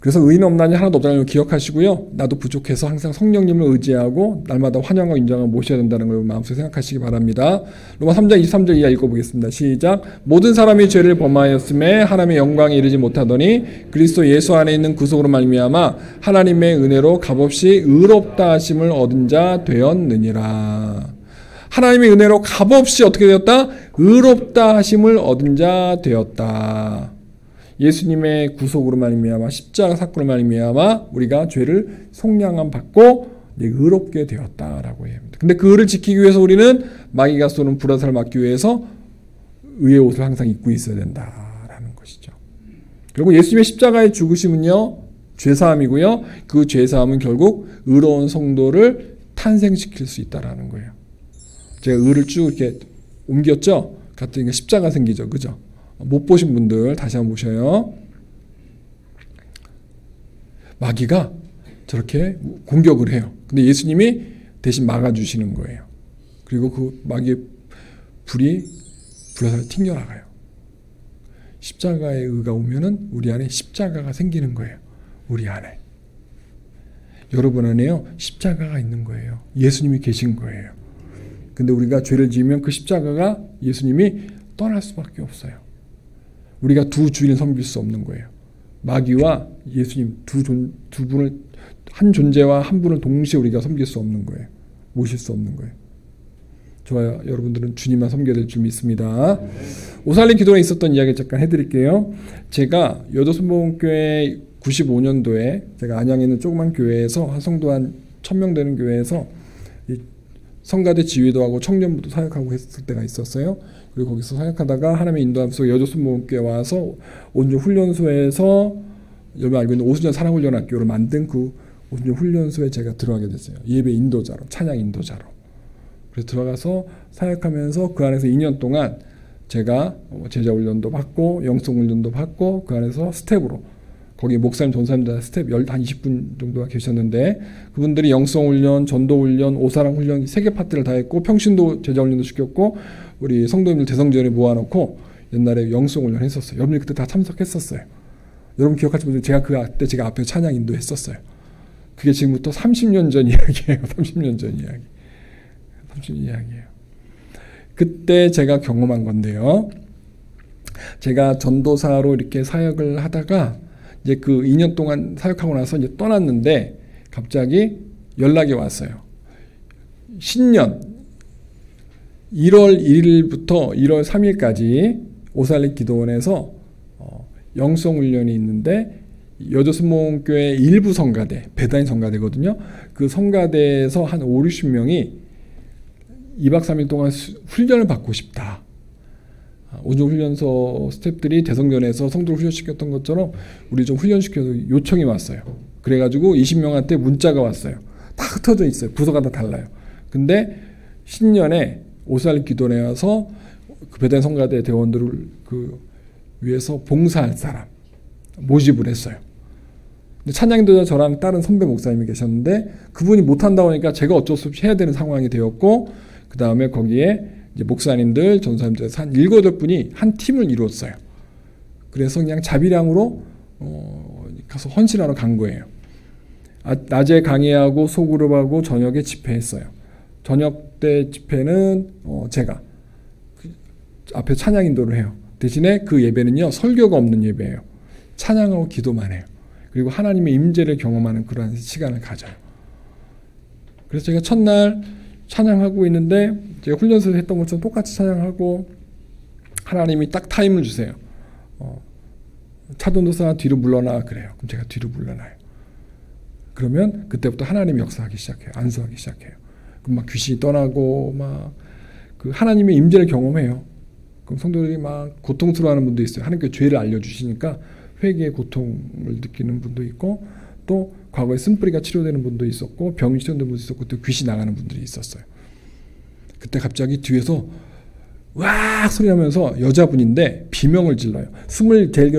그래서 의인 없나니 하나도 없다는 걸 기억하시고요. 나도 부족해서 항상 성령님을 의지하고 날마다 환영과 인정을 모셔야 된다는 걸 마음속에 생각하시기 바랍니다. 로마 3장 23절 이하 읽어보겠습니다. 시작. 모든 사람이 죄를 범하였음에 하나님의 영광에 이르지 못하더니 그리스도 예수 안에 있는 구속으로 말미암아 하나님의 은혜로 값없이 의롭다 하심을 얻은 자 되었느니라. 하나님의 은혜로 값없이 어떻게 되었다? 의롭다 하심을 얻은 자 되었다. 예수님의 구속으로 말미암아 십자가 사건으로 말미암아 우리가 죄를 속량함 받고 의롭게 되었다라고 합니다. 근데 그 의를 지키기 위해서 우리는 마귀가 쏘는 불화살을 막기 위해서 의의 옷을 항상 입고 있어야 된다라는 것이죠. 그리고 예수님의 십자가의 죽으심은요 죄사함이고요. 그 죄사함은 결국 의로운 성도를 탄생시킬 수 있다라는 거예요. 제가 의를 쭉 이렇게 옮겼죠. 갔더니 십자가 생기죠, 그죠? 못 보신 분들 다시 한번 보셔요. 마귀가 저렇게 공격을 해요. 근데 예수님이 대신 막아주시는 거예요. 그리고 그 마귀의 불이 불어서 튕겨나가요. 십자가의 의가 오면은 우리 안에 십자가가 생기는 거예요. 우리 안에. 여러분 안에요, 십자가가 있는 거예요. 예수님이 계신 거예요. 근데 우리가 죄를 지으면 그 십자가가 예수님이 떠날 수밖에 없어요. 우리가 두 주인을 섬길 수 없는 거예요. 마귀와 예수님 두 분을, 한 존재와 한 분을 동시에 우리가 섬길 수 없는 거예요. 모실 수 없는 거예요. 좋아요. 여러분들은 주님만 섬겨야 될 줄 믿습니다. 오살림 기도에 있었던 이야기 잠깐 해드릴게요. 제가 여도순복음교회 95년도에 제가 안양에 있는 조그만 교회에서 한 성도 한 1000명 되는 교회에서 성가대 지휘도 하고 청년부도 사역하고 했을 때가 있었어요. 그리고 거기서 사역하다가 하나님의 인도하면서 여도순복음교회 와서 온전 훈련소에서 여러분 알고 있는 오순절 사랑훈련학교를 만든 그 오순절 훈련소에 제가 들어가게 됐어요. 예배 인도자로, 찬양 인도자로. 그래서 들어가서 사역하면서 그 안에서 2년 동안 제가 제자 훈련도 받고 영성 훈련도 받고 그 안에서 스텝으로 거기 목사님, 전사님들 스텝 한 20분 정도가 계셨는데 그분들이 영성 훈련, 전도 훈련, 오사랑 훈련 3개 파트를 다 했고 평신도 제자 훈련도 시켰고 우리 성도님들 대성전에 모아놓고 옛날에 영성 훈련 했었어요. 여러분들 그때 다 참석했었어요. 여러분 기억하시는 분들 제가 그때 제가 앞에 찬양 인도했었어요. 그게 지금부터 30년 전 이야기예요. 30년 전 이야기. 30년 이야기예요. 그때 제가 경험한 건데요. 제가 전도사로 이렇게 사역을 하다가 이제 그 2년 동안 사역하고 나서 이제 떠났는데 갑자기 연락이 왔어요. 신년 1월 1일부터 1월 3일까지 오살림 기도원에서 영성훈련이 있는데 여도순복음교회 일부 성가대, 배단위 성가대거든요. 그 성가대에서 한 5, 60명이 2박 3일 동안 훈련을 받고 싶다. 오종 훈련소 스태프들이 대성전에서 성도를 훈련시켰던 것처럼 우리 좀 훈련시켜서 요청이 왔어요. 그래가지고 20명한테 문자가 왔어요. 다 흩어져 있어요. 부서가 다 달라요. 근데 신년에 오살림 기도원에 와서 그 배단 성가대 대원들을 그 위해서 봉사할 사람 모집을 했어요. 찬양인도자 저랑 다른 선배 목사님이 계셨는데 그분이 못한다고 하니까 제가 어쩔 수 없이 해야 되는 상황이 되었고 그 다음에 거기에 이제 목사님들, 전사님들에서 한 7, 8분이 한 팀을 이루었어요. 그래서 그냥 자비량으로 가서 헌신하러 간 거예요. 낮에 강의하고 소그룹하고 저녁에 집회했어요. 저녁 때 집회는 제가 앞에 찬양 인도를 해요. 대신에 그 예배는요 설교가 없는 예배예요. 찬양하고 기도만 해요. 그리고 하나님의 임재를 경험하는 그러한 시간을 가져요. 그래서 제가 첫날 찬양하고 있는데 제가 훈련소에서 했던 것처럼 똑같이 찬양하고 하나님이 딱 타임을 주세요. 차돈도사 뒤로 물러나 그래요. 그럼 제가 뒤로 물러나요. 그러면 그때부터 하나님이 역사하기 시작해요. 안수하기 시작해요. 그럼 막 귀신이 떠나고 막 그 하나님의 임재를 경험해요. 그럼 성도들이 막 고통스러워하는 분도 있어요. 하나님께 죄를 알려주시니까 회개의 고통을 느끼는 분도 있고 또 과거에 쓴뿌리가 치료되는 분도 있었고 병이 치료되는 분도 있었고 또 귀신 나가는 분들이 있었어요. 그때 갑자기 뒤에서 와 소리 나면서 여자분인데 비명을 질러요. 제일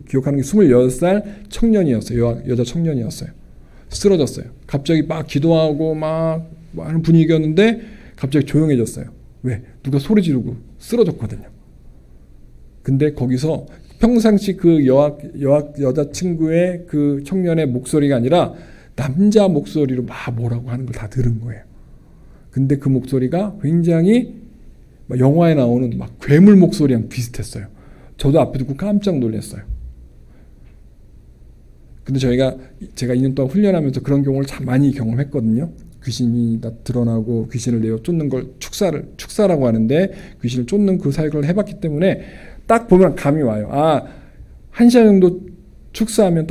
기억하는 게 26살 청년이었어요. 여자 청년이었어요. 쓰러졌어요. 갑자기 막 기도하고 막 하는 분위기였는데 갑자기 조용해졌어요. 왜? 누가 소리 지르고 쓰러졌거든요. 근데 거기서 평상시 그 여자친구의 그 청년의 목소리가 아니라 남자 목소리로 막 뭐라고 하는 걸 다 들은 거예요. 근데 그 목소리가 굉장히 영화에 나오는 막 괴물 목소리랑 비슷했어요. 저도 앞에 듣고 깜짝 놀랐어요. 근데 제가 2년 동안 훈련하면서 그런 경우를 참 많이 경험했거든요. 귀신이 다 드러나고 귀신을 내어 쫓는 걸 축사라고 하는데 귀신을 쫓는 그 사역을 해봤기 때문에 딱 보면 감이 와요. 아, 1시간 정도 축사하면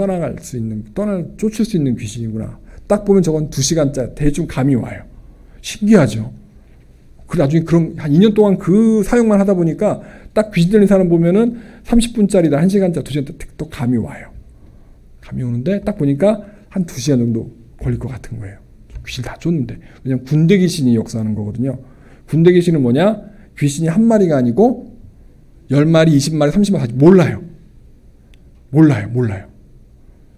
쫓을 수 있는 귀신이구나. 딱 보면 저건 2시간짜리 대충 감이 와요. 신기하죠. 그 나중에 한 2년 동안 그 사역만 하다 보니까 딱 귀신 들린 사람 보면은 30분짜리다 1시간짜리 2시간짜리 또 감이 와요. 감이 오는데 딱 보니까 한 2시간 정도 걸릴 것 같은 거예요. 귀신 다 쫓는데. 왜냐면 군대 귀신이 역사하는 거거든요. 군대 귀신은 뭐냐? 귀신이 한 마리가 아니고 10마리, 20마리, 30마리 몰라요.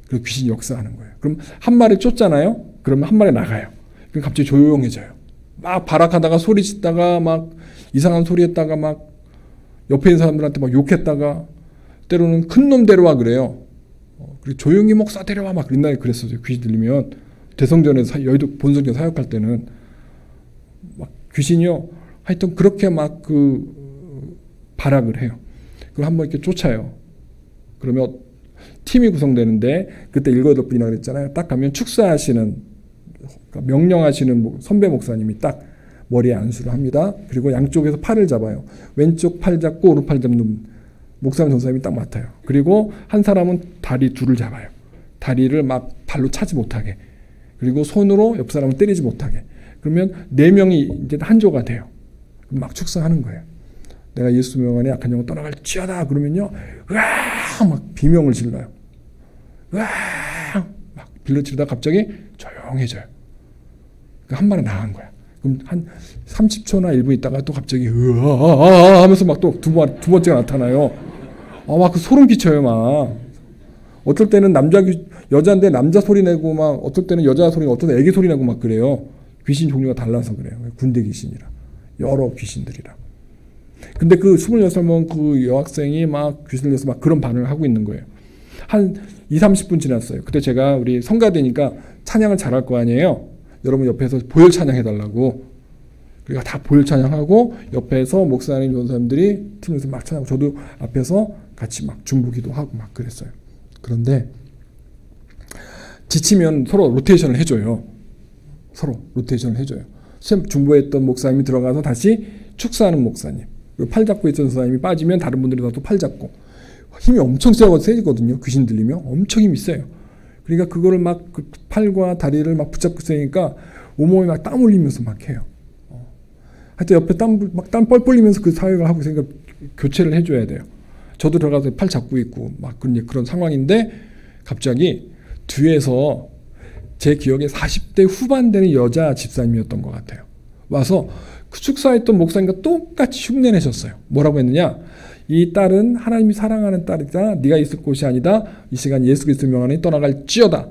그리고 귀신이 역사하는 거예요. 그럼 한 마리 쫓잖아요. 그러면 한 마리 나가요. 그럼 갑자기 조용해져요. 막 발악하다가 소리 짓다가 막 이상한 소리 했다가 막 옆에 있는 사람들한테 막 욕했다가 때로는 큰 놈 데려와 그래요. 그리고 조용히 목사 데려와 막 옛날에 그랬었어요. 귀신 들리면 대성전에서 여의도 본성전 사역할 때는 막 귀신이요. 하여튼 그렇게 막 발악을 해요. 그걸 한번 이렇게 쫓아요. 그러면 팀이 구성되는데 그때 7, 8분이나 그랬잖아요. 딱 가면 축사하시는 그러니까 명령하시는 선배 목사님이 딱 머리에 안수를 합니다. 그리고 양쪽에서 팔을 잡아요. 왼쪽 팔 잡고 오른팔 잡는 목사님 전사님이 딱 맡아요. 그리고 한 사람은 다리 둘을 잡아요. 다리를 막 발로 차지 못하게. 그리고 손으로 옆 사람을 때리지 못하게. 그러면 4명이 이제 한조가 돼요. 막 축사하는 거예요. 내가 예수 명 안에 악한 영혼 떠나갈지어다 그러면요. 으아! 막 비명을 질러요. 으아! 막 빌려치르다 갑자기 조용해져요. 한 마리 나간 거야. 그럼 한 30초나 1분 있다가 또 갑자기 으아 하면서 막 또 두 번째가 나타나요. 막 그 소름 끼쳐요, 막. 어떨 때는 여자인데 남자 소리 내고 막 어떨 때는 여자 소리, 어떨 때 애기 소리 내고 막 그래요. 귀신 종류가 달라서 그래요. 군대 귀신이라. 여러 귀신들이라. 근데 그 26명 그 여학생이 막 귀신 들려서 막 그런 반응을 하고 있는 거예요. 한 20-30분 지났어요. 그때 제가 우리 성가대니까 찬양을 잘할 거 아니에요. 여러분 옆에서 보혈 찬양해달라고. 그러니까 다 보혈 찬양하고 옆에서 목사님 전사님들이 팀에서 막 찬양하고 저도 앞에서 같이 막 중보기도 하고 막 그랬어요. 그런데 지치면 서로 로테이션을 해줘요. 서로 로테이션을 해줘요. 중보했던 목사님이 들어가서 다시 축사하는 목사님. 그리고 팔 잡고 있던 선생님이 빠지면 다른 분들이 또 팔 잡고. 힘이 엄청 세거든요. 귀신 들리면 엄청 힘이 세요. 그러니까 그거를 막 그 팔과 다리를 막 붙잡고 있으니까 온몸이 막 땀 흘리면서 막 해요. 하여튼 옆에 땀 뻘뻘 흘리면서 그 사역을 하고 있으니까 교체를 해줘야 돼요. 저도 들어가서 팔 잡고 있고 막 그런 상황인데 갑자기 뒤에서 제 기억에 40대 후반 되는 여자 집사님이었던 것 같아요. 와서 그 축사했던 목사님과 똑같이 흉내 내셨어요. 뭐라고 했느냐? 이 딸은 하나님이 사랑하는 딸이다. 네가 있을 곳이 아니다. 이 시간 예수 그리스도 명 안에 떠나갈지어다.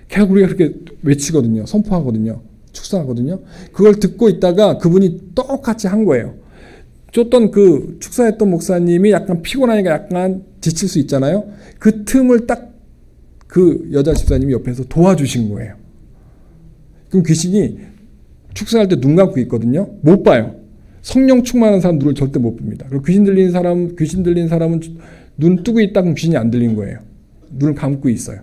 계속 우리가 그렇게 외치거든요. 선포하거든요. 축사하거든요. 그걸 듣고 있다가 그분이 똑같이 한 거예요. 쫓던 그 축사했던 목사님이 약간 피곤하니까 약간 지칠 수 있잖아요. 그 틈을 딱 그 여자 집사님이 옆에서 도와주신 거예요. 그럼 귀신이 축사할 때 눈 감고 있거든요. 못 봐요. 성령 충만한 사람 눈을 절대 못 봅니다. 그리고 귀신 들린 사람은 눈 뜨고 있다 그럼 귀신이 안 들린 거예요. 눈을 감고 있어요.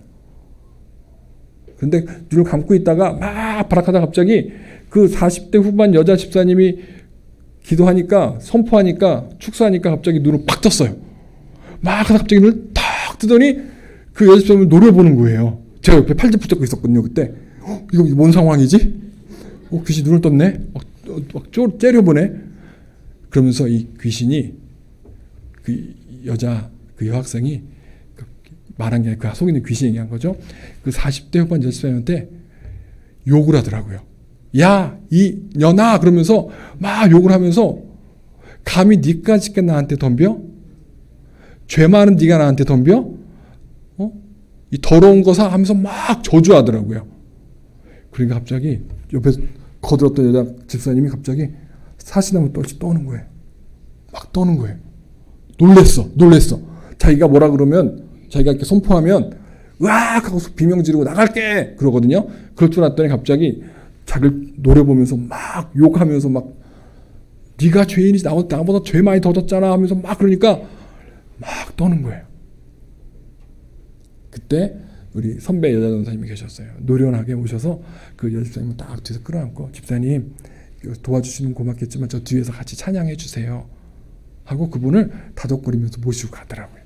근데 눈을 감고 있다가 막 발악하다 갑자기 그 40대 후반 여자 집사님이 기도하니까 선포하니까 축사하니까 갑자기 눈을 팍 떴어요. 막 하다 갑자기 눈을 탁 뜨더니 그 여자 집사님을 노려보는 거예요. 제가 옆에 팔 붙잡고 있었거든요. 그때 이거 뭔 상황이지? 귀신 눈을 떴네? 막 째려보네? 그러면서 이 귀신이 그 여학생이 말한 게 아니라 그 속에 있는 귀신이 얘기한 거죠. 그 40대 후반 여자한테 욕을 하더라고요. 야, 이 년아! 그러면서 막 욕을 하면서 감히 니까짓게 나한테 덤벼? 죄 많은 네가 나한테 덤벼? 이 더러운 거사 하면서 막 저주하더라고요. 그러니까 갑자기 옆에서 거들었던 여자 집사님이 갑자기 사시나무 떨치 떠는 거예요. 막 떠는 거예요. 놀랬어. 자기가 뭐라 그러면 자기가 이렇게 선포하면 으악 하고 비명 지르고 나갈게 그러거든요. 그럴 줄 알았더니 갑자기 자기를 노려보면서 막 욕하면서 막 네가 죄인이지 나보다 죄 많이 더 졌잖아 하면서 막 그러니까 막 떠는 거예요. 그때 우리 선배 여자 전사님이 계셨어요. 노련하게 오셔서 그 여자 집사님을 딱 뒤에서 끌어안고 집사님 도와주시면 고맙겠지만 저 뒤에서 같이 찬양해 주세요 하고 그분을 다독거리면서 모시고 가더라고요.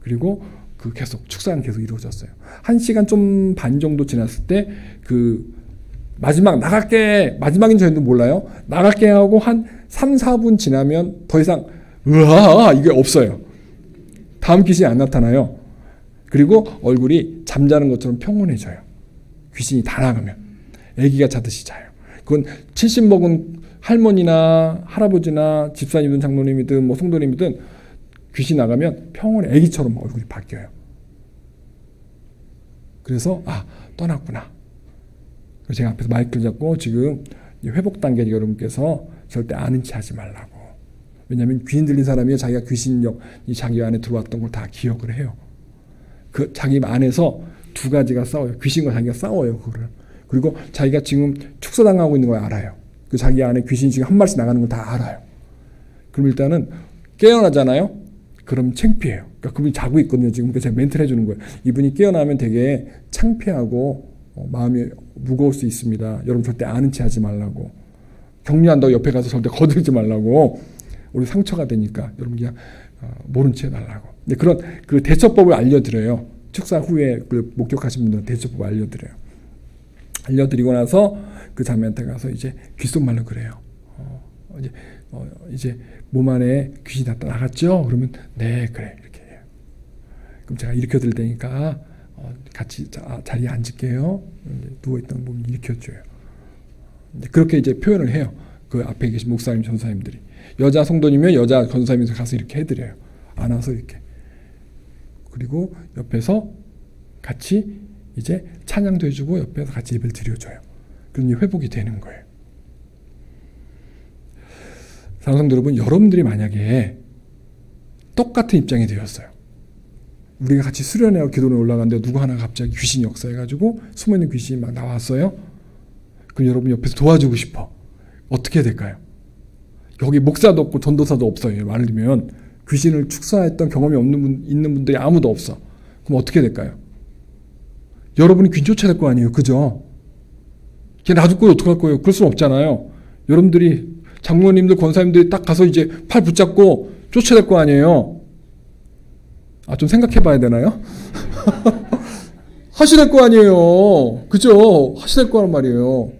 그리고 그 계속 축사는 계속 이루어졌어요. 1시간 좀 반 정도 지났을 때 그 마지막 나갈게 마지막인 저희도 몰라요. 나갈게 하고 한 3-4분 지나면 더 이상 으아 이게 없어요. 다음 귀신이 안 나타나요. 그리고 얼굴이 잠자는 것처럼 평온해져요. 귀신이 다 나가면 아기가 자듯이 자요. 그건 70 먹은 할머니나 할아버지나 집사님이든 장로님이든 뭐 성도님이든 귀신 나가면 평온해 아기처럼 얼굴이 바뀌어요. 그래서 떠났구나. 그래서 제가 앞에서 마이크를 잡고 지금 회복 단계 여러분께서 절대 아는 체 하지 말라고. 왜냐하면 귀신 들린 사람이 자기가 귀신력이 자기 안에 들어왔던 걸 다 기억을 해요. 그 자기 안에서 두 가지가 싸워요. 귀신과 자기가 싸워요. 그거를. 그리고 자기가 지금 축소당하고 있는 걸 알아요. 그 자기 안에 귀신이 지금 한 마리씩 나가는 걸 다 알아요. 그럼 일단은 깨어나잖아요. 그럼 창피해요. 그러니까 그분이 자고 있거든요. 지금 제가 멘트를 해주는 거예요. 이분이 깨어나면 되게 창피하고 마음이 무거울 수 있습니다. 여러분 절대 아는 체 하지 말라고. 격려한다고 옆에 가서 절대 거들지 말라고. 우리 상처가 되니까 여러분 그냥 모른 체 해달라고. 그런 그 대처법을 알려드려요. 축사 후에 그 목격하신 분들은 대처법을 알려드려요. 알려드리고 나서 그 자매한테 가서 이제 귓속말로 그래요. 이제 몸 안에 귀신이 다 나갔죠? 그러면 네 그래 이렇게 해요. 그럼 제가 일으켜 드릴 테니까 같이 자리에 앉을게요. 누워있던 몸 일으켜줘요. 그렇게 이제 표현을 해요. 그 앞에 계신 목사님 전사님들이. 여자 성도님이면 여자 전사님이 가서 이렇게 해드려요. 안아서 이렇게. 그리고 옆에서 같이 이제 찬양도 해주고 옆에서 같이 예배를 드려줘요. 그럼 회복이 되는 거예요. 사랑하는 여러분, 여러분들이 만약에 똑같은 입장이 되었어요. 우리가 같이 수련회하고 기도에 올라갔는데 누구 하나 갑자기 귀신이 역사해가지고 숨어있는 귀신이 막 나왔어요. 그럼 여러분 옆에서 도와주고 싶어. 어떻게 해야 될까요? 여기 목사도 없고 전도사도 없어요. 말을 들면 귀신을 축사했던 경험이 있는 분들이 아무도 없어. 그럼 어떻게 될까요? 여러분이 귀신 쫓아야 될 거 아니에요. 그죠? 걔 놔둘 거예요. 어떡할 거예요? 그럴 수는 없잖아요. 여러분들이 장로님들 권사님들이 딱 가서 이제 팔 붙잡고 쫓아야 될 거 아니에요. 좀 생각해 봐야 되나요? 하셔야 될 거 아니에요. 그죠? 하셔야 될 거란 말이에요.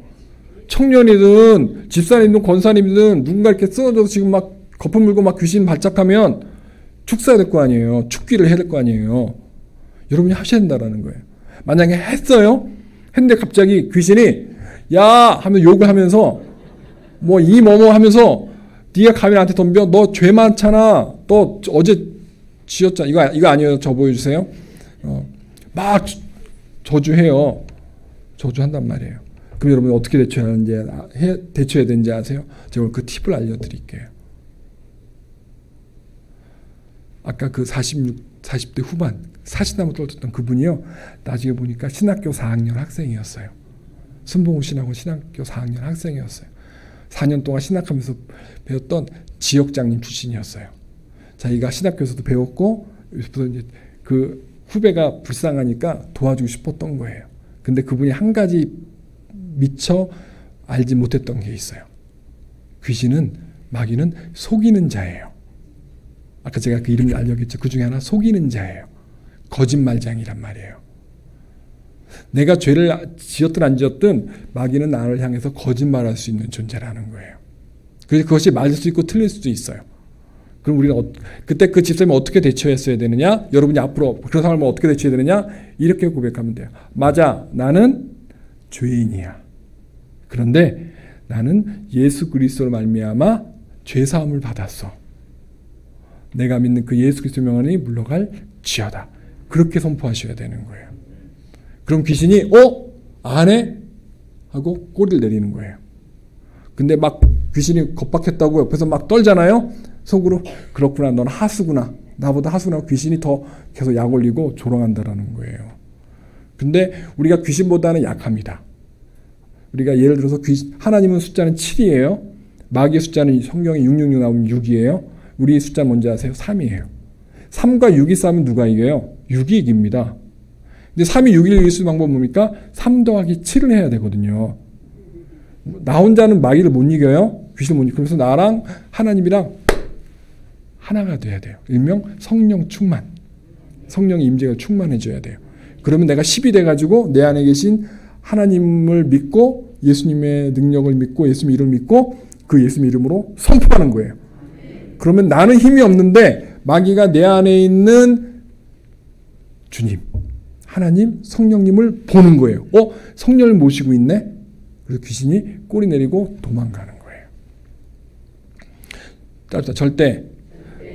청년이든 집사님이든 권사님이든 누군가 이렇게 쓰러져서 지금 막 거품 물고 막 귀신 발작하면 축사해야 될 거 아니에요. 축기를 해야 될 거 아니에요. 여러분이 하셔야 된다라는 거예요. 만약에 했어요? 했는데 갑자기 귀신이 야 하면 욕을 하면서 뭐뭐 하면서 네가 감히 나한테 덤벼. 너 죄 많잖아. 너 어제 지었잖아. 이거 아니에요. 저 보여주세요. 막 저주해요. 저주한단 말이에요. 그럼 여러분 어떻게 대처해야 되는지 아세요? 제가 오늘 그 팁을 알려드릴게요. 아까 그 40대 후반 사시나무 떨어졌던 그분이요. 나중에 보니까 신학교 4학년 학생이었어요. 순봉우 신학원 신학교 4학년 학생이었어요. 4년 동안 신학하면서 배웠던 지역장님 출신이었어요. 자기가 신학교에서도 배웠고 이제 그 후배가 불쌍하니까 도와주고 싶었던 거예요. 근데 그분이 한 가지 미처 알지 못했던 게 있어요. 귀신은 마귀는 속이는 자예요. 아까 제가 그 이름을 알려줬죠. 그 중에 하나 속이는 자예요. 거짓말장이란 말이에요. 내가 죄를 지었든 안 지었든 마귀는 나를 향해서 거짓말할 수 있는 존재라는 거예요. 그래서 그것이 맞을 수 있고 틀릴 수도 있어요. 그럼 우리는 그때 그 집사님이 어떻게 대처했어야 되느냐? 여러분이 앞으로 그런 상황을 어떻게 대처해야 되느냐? 이렇게 고백하면 돼요. 맞아, 나는 죄인이야. 그런데 나는 예수 그리스도로 말미암아 죄 사함을 받았어. 내가 믿는 그 예수 그리스도 명함이 물러갈 지어다. 그렇게 선포하셔야 되는 거예요. 그럼 귀신이 안 해? 하고 꼬리를 내리는 거예요. 근데 막 귀신이 겁박했다고 옆에서 막 떨잖아요. 속으로 그렇구나, 넌 하수구나. 나보다 하수구나. 귀신이 더 계속 약 올리고 조롱한다라는 거예요. 근데 우리가 귀신보다는 약합니다. 우리가 예를 들어서 하나님은 숫자는 7이에요. 마귀의 숫자는 성경에 666 나오면 6이에요. 우리 숫자 뭔지 아세요? 3이에요. 3과 6이 싸우면 누가 이겨요? 6이 이깁니다. 근데 3이 6을 이길 수 있는 방법은 뭡니까? 3 더하기 7을 해야 되거든요. 나 혼자는 마귀를 못 이겨요. 귀신을 못 이겨요. 그래서 나랑 하나님이랑 하나가 돼야 돼요. 일명 성령 충만. 성령의 임재가 충만해져야 돼요. 그러면 내가 10이 돼가지고 내 안에 계신 하나님을 믿고 예수님의 능력을 믿고 예수님 이름을 믿고 그 예수님 이름으로 선포하는 거예요. 그러면 나는 힘이 없는데 마귀가 내 안에 있는 주님, 하나님, 성령님을 보는 거예요. 성령을 모시고 있네? 그래서 귀신이 꼬리 내리고 도망가는 거예요. 절대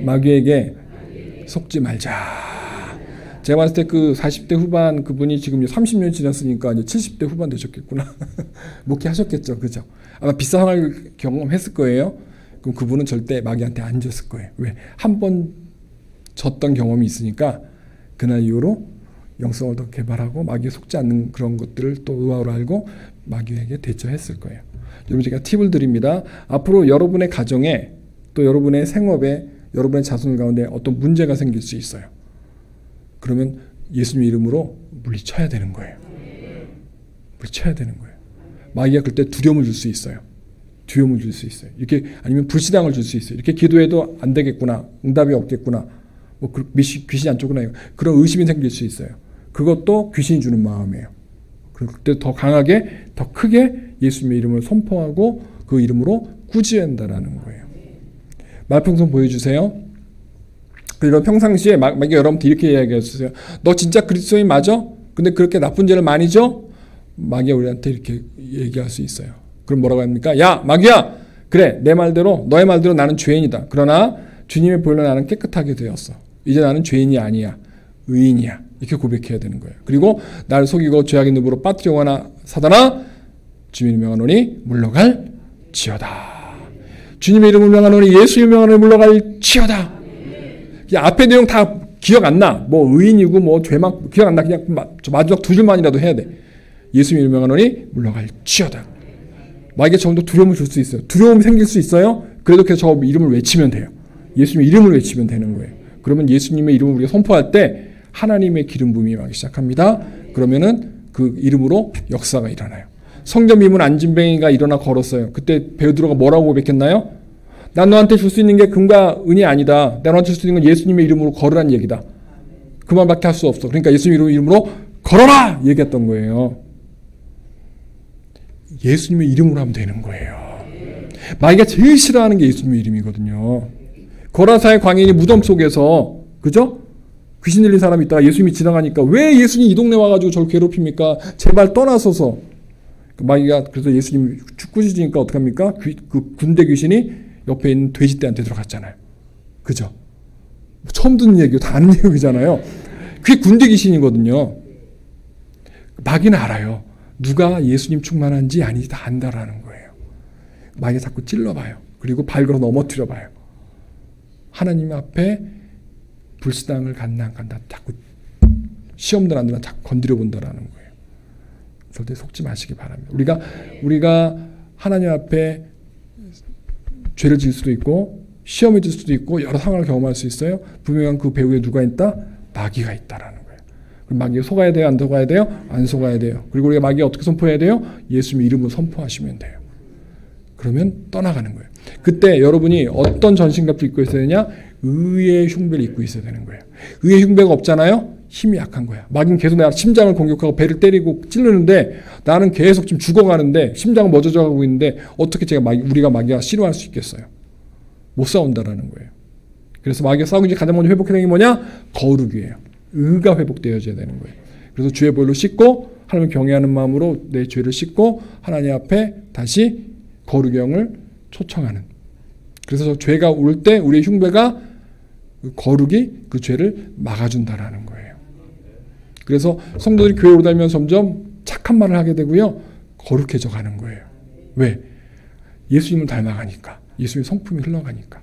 마귀에게 속지 말자. 제가 봤을 때 그 40대 후반 그분이 지금 30년 지났으니까 이제 70대 후반 되셨겠구나. 목회하셨겠죠. 그죠? 아마 비슷한 상황을 경험했을 거예요. 그럼 그분은 절대 마귀한테 안 졌을 거예요. 왜? 한 번 졌던 경험이 있으니까 그날 이후로 영성을 더 개발하고 마귀에 속지 않는 그런 것들을 또 노하우를 알고 마귀에게 대처했을 거예요. 여러분 제가 팁을 드립니다. 앞으로 여러분의 가정에 또 여러분의 생업에 여러분의 자손 가운데 어떤 문제가 생길 수 있어요. 그러면 예수님 이름으로 물리쳐야 되는 거예요. 물리쳐야 되는 거예요. 마귀가 그때 두려움을 줄 수 있어요. 두려움을 줄 수 있어요. 이렇게 아니면 불신앙을 줄 수 있어요. 이렇게 기도해도 안 되겠구나. 응답이 없겠구나. 뭐 귀신이 안 쫓구나. 그런 의심이 생길 수 있어요. 그것도 귀신이 주는 마음이에요. 그때 더 강하게 더 크게 예수님의 이름을 선포하고 그 이름으로 꾸짖는다라는 거예요. 말풍선 보여주세요. 이런 평상시에 만약에 여러분들 이렇게 이야기해주세요. 너 진짜 그리스도인 맞아? 근데 그렇게 나쁜 죄를 많이 져? 마귀가 우리한테 이렇게 얘기할 수 있어요. 그럼 뭐라고 합니까? 야 마귀야! 그래 내 말대로 너의 말대로 나는 죄인이다. 그러나 주님의 보혈로 나는 깨끗하게 되었어. 이제 나는 죄인이 아니야. 의인이야. 이렇게 고백해야 되는 거예요. 그리고 나를 속이고 죄악의 늪으로 빠뜨려거나 사단아 주님의 명하노니 물러갈지어다. 주님의 이름을 명하노니 예수의 명하노니 물러갈지어다. 앞에 내용 다 기억 안 나. 뭐 의인이고 뭐 죄만 기억 안 나. 그냥 마지막 두 줄만이라도 해야 돼. 예수님의 명하노니 물러갈지어다. 마귀가 조금 더 두려움을 줄 수 있어요. 두려움이 생길 수 있어요. 그래도 계속 저 이름을 외치면 돼요. 예수님의 이름을 외치면 되는 거예요. 그러면 예수님의 이름을 우리가 선포할 때 하나님의 기름 부음이 임하기 시작합니다. 그러면은 그 이름으로 역사가 일어나요. 성전 미문 안진뱅이가 일어나 걸었어요. 그때 베드로가 뭐라고 고백했나요? 난 너한테 줄 수 있는 게 금과 은이 아니다. 내가 너한테 줄 수 있는 건 예수님의 이름으로 걸으라는 얘기다. 그 말밖에 할 수 없어. 그러니까 예수님 이름으로 걸어라! 얘기했던 거예요. 예수님의 이름으로 하면 되는 거예요. 마귀가 제일 싫어하는 게 예수님의 이름이거든요. 고라사의 광인이 무덤 속에서 그죠? 귀신 들린 사람이 있다가 예수님이 지나가니까 왜 예수님이 이 동네 와가지고 저를 괴롭힙니까? 제발 떠나소서. 마귀가 그래서 예수님이 꾸짖으니까 어떡합니까? 그 군대 귀신이 옆에 있는 돼지떼한테 들어갔잖아요. 그죠? 처음 듣는 얘기고 다 아는 얘기잖아요. 그게 군대 귀신이거든요. 마귀는 알아요. 누가 예수님 충만한지 아닌지 다 안다라는 거예요. 마귀가 자꾸 찔러봐요. 그리고 발 걸어 넘어뜨려봐요. 하나님 앞에 불신앙을 간다 안 간다 자꾸 시험들 안 들어 자꾸 건드려 본다라는 거예요. 절대 속지 마시기 바랍니다. 우리가 하나님 앞에 죄를 지을 수도 있고 시험에 들 수도 있고 여러 상황을 경험할 수 있어요. 분명한 그 배후에 누가 있다? 마귀가 있다라는 거예요. 그럼 마귀에 속아야 돼요? 안 속아야 돼요? 안 속아야 돼요. 그리고 우리가 마귀에 어떻게 선포해야 돼요? 예수님의 이름으로 선포하시면 돼요. 그러면 떠나가는 거예요. 그때 여러분이 어떤 전신갑주 입고 있어야 되냐? 의의 흉배를 입고 있어야 되는 거예요. 의의 흉배가 없잖아요? 힘이 약한 거야. 마귀는 계속 내가 심장을 공격하고 배를 때리고 찌르는데 나는 계속 지금 죽어가는데 심장은 멎어져 가고 있는데 어떻게 우리가 마귀가 싫어할 수 있겠어요? 못 싸운다라는 거예요. 그래서 마귀가 싸우기 전에 가장 먼저 회복해야 되는 게 뭐냐? 거룩이에요. 의가 회복되어져야 되는 거예요. 그래서 주의 보혈로 씻고 하나님을 경외하는 마음으로 내 죄를 씻고 하나님 앞에 다시 거룩의 영을 초청하는. 그래서 저 죄가 올 때 우리의 흉배가 거룩이 그 죄를 막아준다라는 거예요. 그래서 성도들이 교회 오래 다니면 점점 착한 말을 하게 되고요. 거룩해져 가는 거예요. 왜? 예수님을 닮아가니까. 예수님의 성품이 흘러가니까.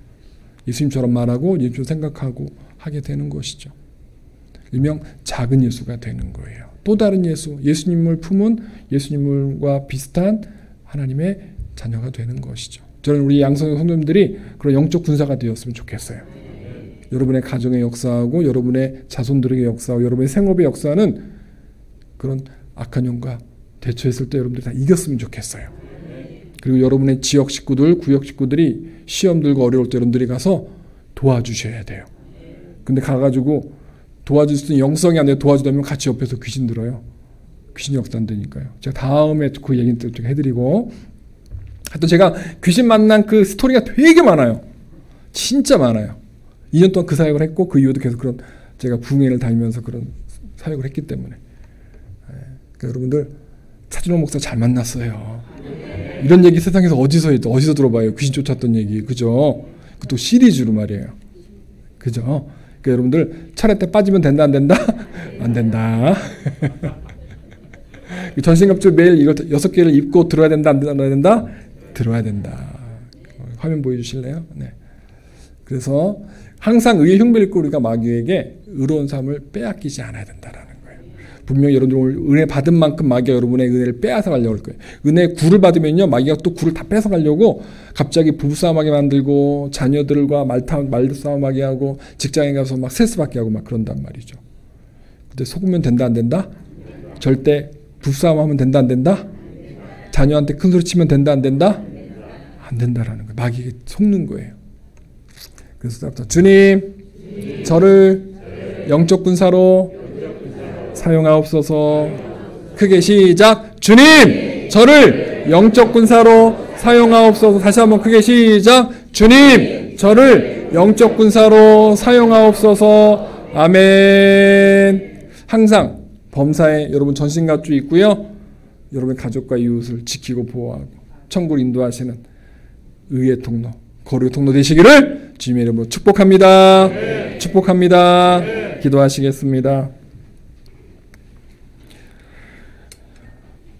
예수님처럼 말하고 예수님처럼 생각하고 하게 되는 것이죠. 일명 작은 예수가 되는 거예요. 또 다른 예수, 예수님을 품은 예수님과 비슷한 하나님의 자녀가 되는 것이죠. 저는 우리 양성 성도님들이 그런 영적 군사가 되었으면 좋겠어요. 여러분의 가정의 역사하고 여러분의 자손들에게 역사하고 여러분의 생업의 역사는 그런 악한 영과 대처했을 때 여러분들이 다 이겼으면 좋겠어요. 그리고 여러분의 지역 식구들, 구역 식구들이 시험 들고 어려울 때 여러분들이 가서 도와주셔야 돼요. 근데 가가지고 도와줄 수 있는 영성이 안 돼 도와주려면 같이 옆에서 귀신 들어요. 귀신 역사 안 되니까요. 제가 다음에 그 얘기는 또 해드리고 하여튼 제가 귀신 만난 그 스토리가 되게 많아요. 진짜 많아요. 2년 동안 그 사역을 했고 그 이후에도 계속 그런 제가 부흥회를 다니면서 그런 사역을 했기 때문에 그러니까 여러분들 차준호 목사 잘 만났어요. 이런 얘기 세상에서 어디서 들어봐요. 귀신 쫓았던 얘기. 그죠? 또 시리즈로 말이에요. 그죠? 그러니까 여러분들 차례 때 빠지면 된다 안 된다? 안 된다. 전신갑주 매일 이거 6개를 입고 들어야 된다, 안 된다? 들어야 된다. 화면 보여주실래요? 네. 그래서 항상 의의 흉배를 입고 우리가 마귀에게 의로운 삶을 빼앗기지 않아야 된다라는 거예요. 분명히 여러분들 오늘 은혜 받은 만큼 마귀가 여러분의 은혜를 빼앗아 가려고 할 거예요. 은혜 구를 받으면요, 마귀가 또 구를 다 뺏어 가려고 갑자기 부부싸움하게 만들고 자녀들과 말싸움하게 하고 직장에 가서 막 스트레스 받게 하고 막 그런단 말이죠. 근데 속으면 된다, 안 된다? 절대 부부싸움하면 된다, 안 된다? 자녀한테 큰 소리 치면 된다, 안 된다? 안 된다라는 거예요. 마귀에게 속는 거예요. 그래서 주님, 저를 영적 군사로 사용하옵소서. 크게 시작. 주님, 저를 영적 군사로 사용하옵소서. 다시 한번 크게 시작. 주님, 저를 영적 군사로 사용하옵소서. 아멘. 항상 범사에 여러분 전신갑주 있고요. 여러분 가족과 이웃을 지키고 보호하고 천국을 인도하시는 의의 통로, 거룩의 통로 되시기를 주님의 이름으로 축복합니다. 네. 축복합니다. 네. 기도하시겠습니다.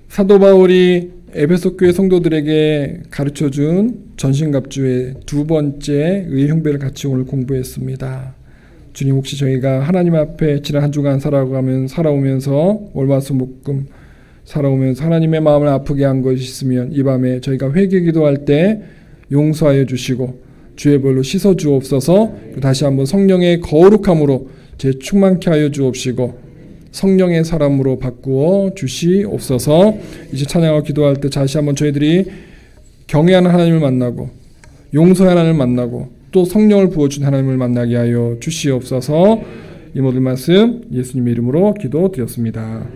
사도 바울이 에베소 교회 성도들에게 가르쳐준 전신갑주의 두 번째 의의 흉배를 같이 오늘 공부했습니다. 주님, 혹시 저희가 하나님 앞에 지난 한 주간 살아오면서 월화수목금 살아오면서 하나님의 마음을 아프게 한 것이 있으면 이 밤에 저희가 회개 기도할 때 용서하여 주시고 주의 벌로 씻어 주옵소서. 다시 한번 성령의 거룩함으로 재충만케 하여 주옵시고 성령의 사람으로 바꾸어 주시옵소서. 이제 찬양하고 기도할 때 다시 한번 저희들이 경외하는 하나님을 만나고 용서의 하나님을 만나고 또 성령을 부어준 하나님을 만나게 하여 주시옵소서. 이 모든 말씀 예수님의 이름으로 기도드렸습니다.